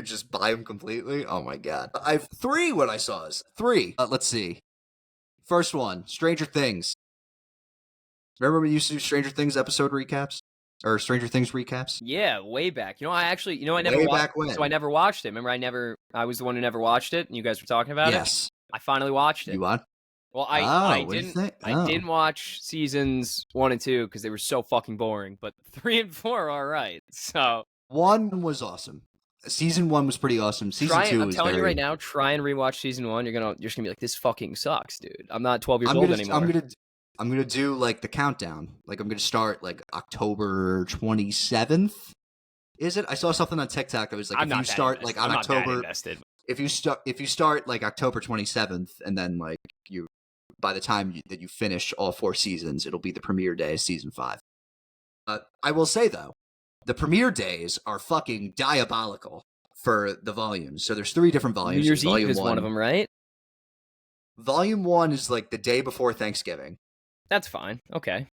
Just buy them completely. Oh my god. I have 3 what I saw is 3. Let's see. First one, Stranger Things. Remember when we used to do Stranger Things episode recaps? Or Stranger Things recaps? Yeah, way back. I never Way watched. back when. So I never watched it. Remember, I was the one who never watched it, and you guys were talking about it. Yes. I finally watched it. You want? Well, What do you didn't. think? I didn't watch seasons 1 and 2 because they were so fucking boring. But 3 and 4 are all right. So 1 was awesome. Season 1 was pretty awesome. Season 2 I'm was telling very... you right now, try and rewatch season 1. You're just gonna be like, this fucking sucks, dude. I'm not 12 years old anymore. I'm gonna do like the countdown. Like I'm gonna start like October 27th. Is it? I saw something on TikTok that was like, if you start like October 27th, and then like by the time that you finish all 4 seasons, it'll be the premiere day of season 5. I will say though, the premiere days are fucking diabolical for the volumes. So there's 3 different volumes. New Year's Eve is one of them, right? Volume 1 is like the day before Thanksgiving. That's fine. Okay.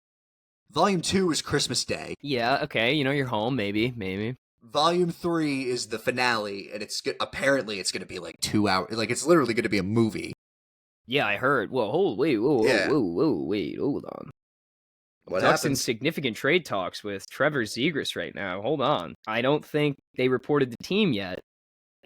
Volume 2 is Christmas Day. Yeah, okay. You're home, maybe. Volume 3 is the finale, and apparently it's going to be like 2 hours. Like, it's literally going to be a movie. Yeah, I heard. Whoa, wait, hold on. What Ducks in happened? significant trade talks with Trevor Zegras right now. Hold on. I don't think they reported the team yet,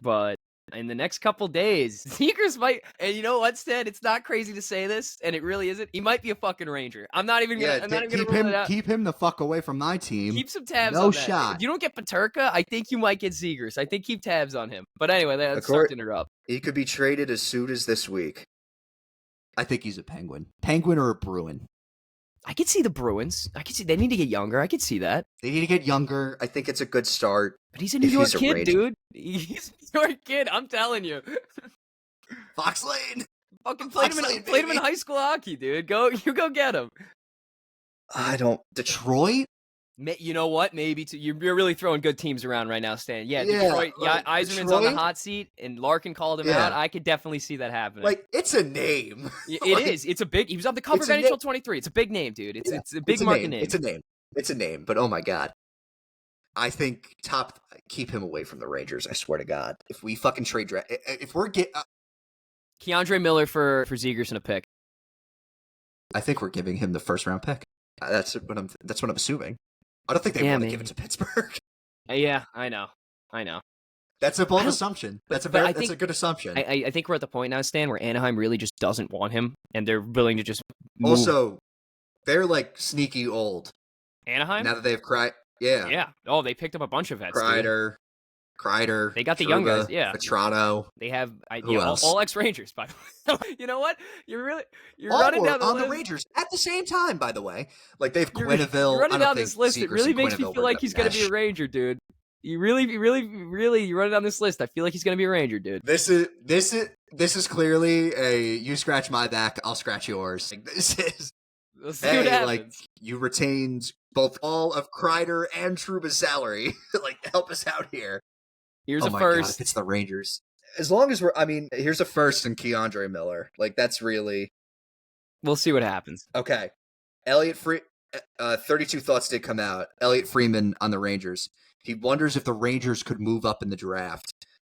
but in the next couple days, Zegras might. And you know what, Stan? It's not crazy to say this, and it really isn't. He might be a fucking Ranger. I'm not even gonna rule it out. Keep him the fuck away from my team. Keep some tabs no on that. shot. If you don't get Paterka, I think you might get Zegras. I think keep tabs on him. But anyway, that's to interrupt. He could be traded as soon as this week. I think he's a Penguin. Penguin or a Bruin. I could see the Bruins. I could see they need to get younger. I could see that. They need to get younger. I think it's a good start. But he's a New York kid, dude. He's a New York kid. I'm telling you. Fox Lane. Fucking played him in high school hockey, dude. Go get him. Detroit? You know what? Maybe you're really throwing good teams around right now, Stan. Yeah, Detroit. Yeah, Yzerman's on the hot seat, and Larkin called him out. I could definitely see that happening. Like, it's a name. It is. It's a big. He was on the cover of NHL 23. It's a big name, dude. It's a big market name. It's a name. But oh my god, I think keep him away from the Rangers. I swear to God, if we fucking trade, if we're Keandre Miller for Zegras and a pick. I think we're giving him the first round pick. That's what I'm assuming. I don't think they want to give it to Pittsburgh. Yeah, I know. That's a bold assumption. That's a good assumption. I think we're at the point now, Stan, where Anaheim really just doesn't want him, and they're willing to just move. Also, they're sneaky old. Anaheim? Now that they have Kreider. Yeah. Yeah. Oh, they picked up a bunch of vets. Kreider. They got the young guys, yeah. Petrano. They have else? all ex-Rangers, by the way. You know what? You're running down the list. On the Rangers at the same time, by the way. Like, they have Quenneville. You're running down this list. It really makes me feel like he's going to be a Ranger, dude. You really, you're running down this list. I feel like he's going to be a Ranger, dude. This is clearly a you scratch my back, I'll scratch yours. Like, this is. Let's see what happens. You retained both all of Kreider and Trouba's salary. Help us out here. Here's a first. God, if it's the Rangers. As long as here's a first in Keandre Miller. That's really. We'll see what happens. Okay. 32 thoughts did come out. Elliot Freeman on the Rangers. He wonders if the Rangers could move up in the draft,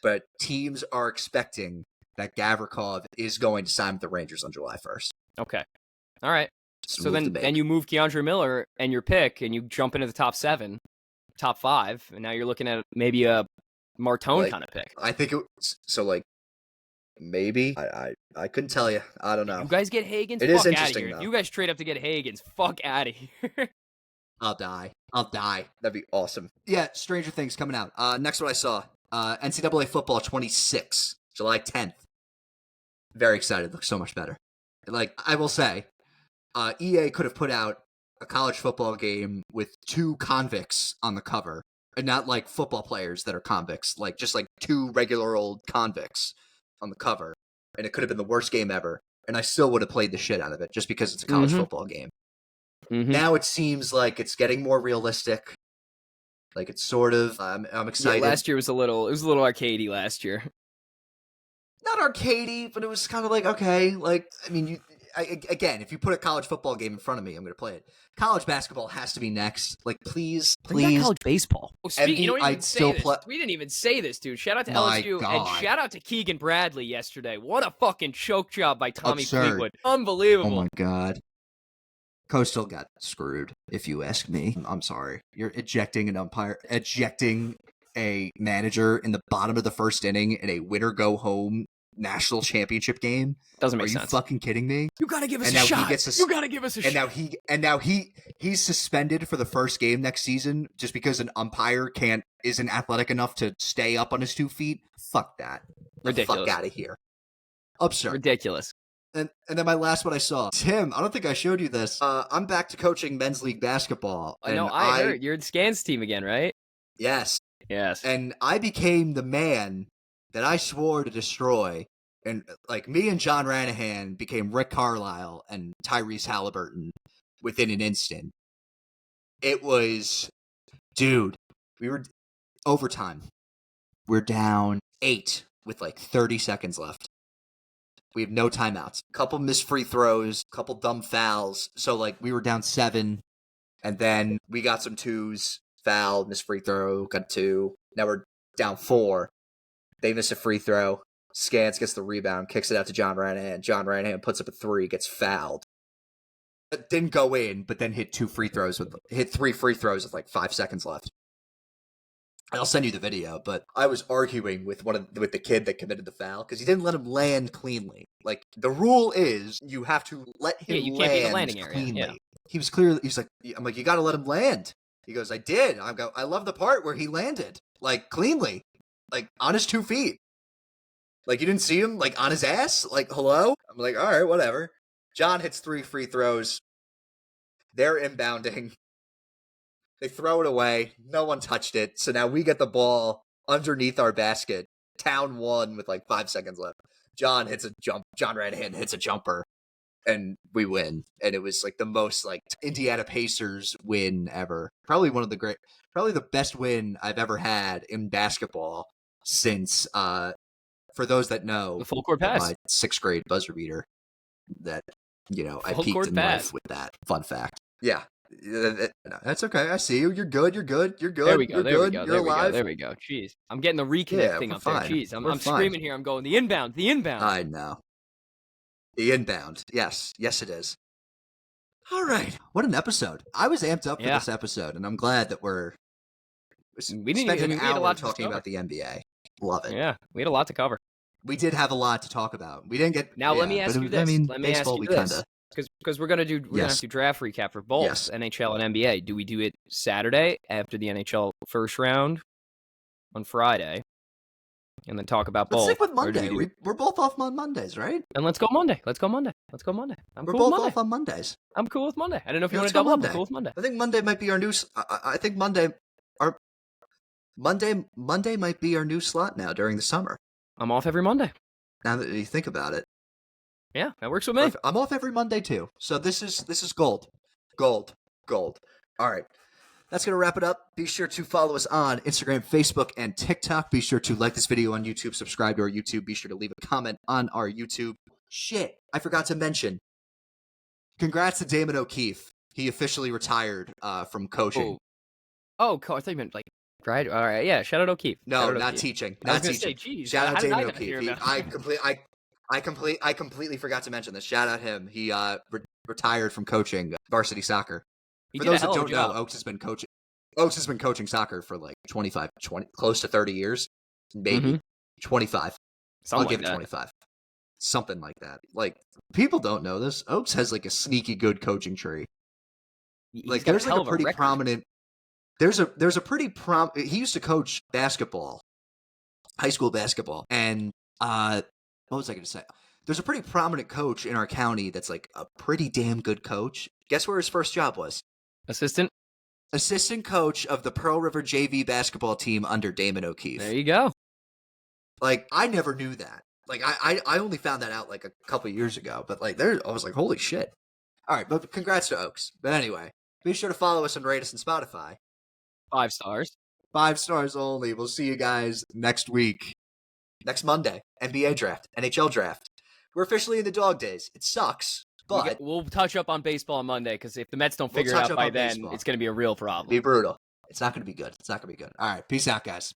but teams are expecting that Gavrikov is going to sign with the Rangers on July 1st. Okay. All right. So then you move Keandre Miller and your pick, and you jump into the top 7, top 5, and now you're looking at maybe a Martone kind of pick. I think maybe I couldn't tell you. I don't know. You guys get Hagans? It is interesting. If you guys trade up to get Hagans, fuck out of here. I'll die. That'd be awesome. Yeah, Stranger Things coming out. Next one I saw, NCAA Football 26, July 10th. Very excited. Looks so much better. I will say, EA could have put out a college football game with 2 convicts on the cover. And not football players that are convicts, just 2 regular old convicts on the cover. And it could have been the worst game ever. And I still would have played the shit out of it just because it's a college football game. Mm-hmm. Now it seems like it's getting more realistic. It's sort of, I'm excited. Yeah, last year was a little arcadey last year. Not arcadey, but it was kind of okay. again, if you put a college football game in front of me, I'm going to play it. College basketball has to be next. Like, please. Bring back college baseball. Oh, you don't even say this. We didn't even say this, dude. Shout out to LSU and shout out to Keegan Bradley yesterday. What a fucking choke job by Tommy Fleetwood. Unbelievable. Oh my God. Coastal got screwed, if you ask me. I'm sorry. You're ejecting a manager in the bottom of the first inning in a winner-go-home national championship game. Doesn't make sense. Are you fucking kidding me? You gotta give us a shot. You gotta give us a shot. And now he's suspended for the first game next season just because an umpire isn't athletic enough to stay up on his 2 feet. Fuck that. Ridiculous. Fuck out of here. Absurd. Ridiculous. And then my last one I saw. Tim, I don't think I showed you this. I'm back to coaching men's league basketball. I know, I heard. You're the Scans team again, right? Yes. Yes. And I became the man that I swore to destroy. And like me and John Ranahan became Rick Carlisle and Tyrese Haliburton within an instant. It was, dude, we were overtime. We're down 8 with like 30 seconds left. We have no timeouts. A couple missed free throws, a couple dumb fouls. So like we were down 7, and then we got some 2s, foul, missed free throw, got 2. Now we're down 4. They miss a free throw. Scans gets the rebound, kicks it out to John Ranahan. John Ranahan puts up a 3, gets fouled. It didn't go in, but then hit 3 free throws with like 5 seconds left. I'll send you the video, but I was arguing with the kid that committed the foul because he didn't let him land cleanly. Like the rule is, you have to let him you land can't be the landing area. cleanly. Yeah. He was clear. He's like, I'm like, you got to let him land. He goes, I did. I love the part where he landed like cleanly, like on his 2 feet. Like you didn't see him like on his ass. Like hello. I'm like, all right, whatever. John hits 3 free throws. They're inbounding. They throw it away. No one touched it. So now we get the ball underneath our basket. Town won with like 5 seconds left. John Ranahan hits a jumper, and we win. And it was like the most like Indiana Pacers win ever. Probably the best win I've ever had in basketball since, for those that know, the full court pass, my 6th grade buzzer beater. That I peaked in life with that. Fun fact. Yeah. That's okay. I see you. You're good. There we go. You're alive. There we go. Jeez. I'm getting the reconnect thing up there. Jeez. I'm screaming here. I'm going, the inbound. I know. The inbound. Yes, it is. All right. What an episode. I was amped up for this episode, and I'm glad that we spent an hour talking about the NBA. Love it. Yeah, we had a lot to cover. We did have a lot to talk about. We didn't get... Now, let me ask you this. Because we're gonna have to draft recap for both NHL and NBA. Do we do it Saturday after the NHL first round on Friday, and then talk about both? Let's stick with Monday. We're both off on Mondays, right? And let's go Monday. We're both off on Mondays. I'm cool with Monday. I don't know if you want to double up. I'm cool with Monday. I think Monday might be our new. I think Monday might be our new slot now during the summer. I'm off every Monday. Now that you think about it. Yeah, that works with me. I'm off every Monday too. So this is gold. All right. That's going to wrap it up. Be sure to follow us on Instagram, Facebook, and TikTok. Be sure to like this video on YouTube, subscribe to our YouTube. Be sure to leave a comment on our YouTube. Shit, I forgot to mention. Congrats to Damon O'Keefe. He officially retired from coaching. I thought you meant like right. All right, yeah. Shout out O'Keefe. No, not teaching. Not teaching. Say, shout out Damon O'Keefe. I completely forgot to mention this. Shout out him. He retired from coaching varsity soccer. For those that don't know, Oaks has been coaching soccer for like 20, close to 30 years, maybe 25. I'll give it 25. Something like that. Like people don't know this. Oaks has like a sneaky good coaching tree. Like there's like a pretty prominent. There's a pretty he used to coach basketball, high school basketball, and what was I going to say? There's a pretty prominent coach in our county that's like a pretty damn good coach. Guess where his first job was? Assistant coach of the Pearl River JV basketball team under Damon O'Keefe. There you go. Like I never knew that. Like I only found that out like a couple of years ago. But like I was like, holy shit. All right, but congrats to Oaks. But anyway, be sure to follow us and rate us on Spotify. 5 stars. 5 stars only. We'll see you guys next week. Next Monday. NBA draft. NHL draft. We're officially in the dog days. It sucks. But we'll touch up on baseball on Monday because if the Mets don't We'll figure it touch out up by on then, baseball. it's going to be a real it'd be problem. brutal. It's not going to be good. It's not going to be good. All right. Peace out, guys.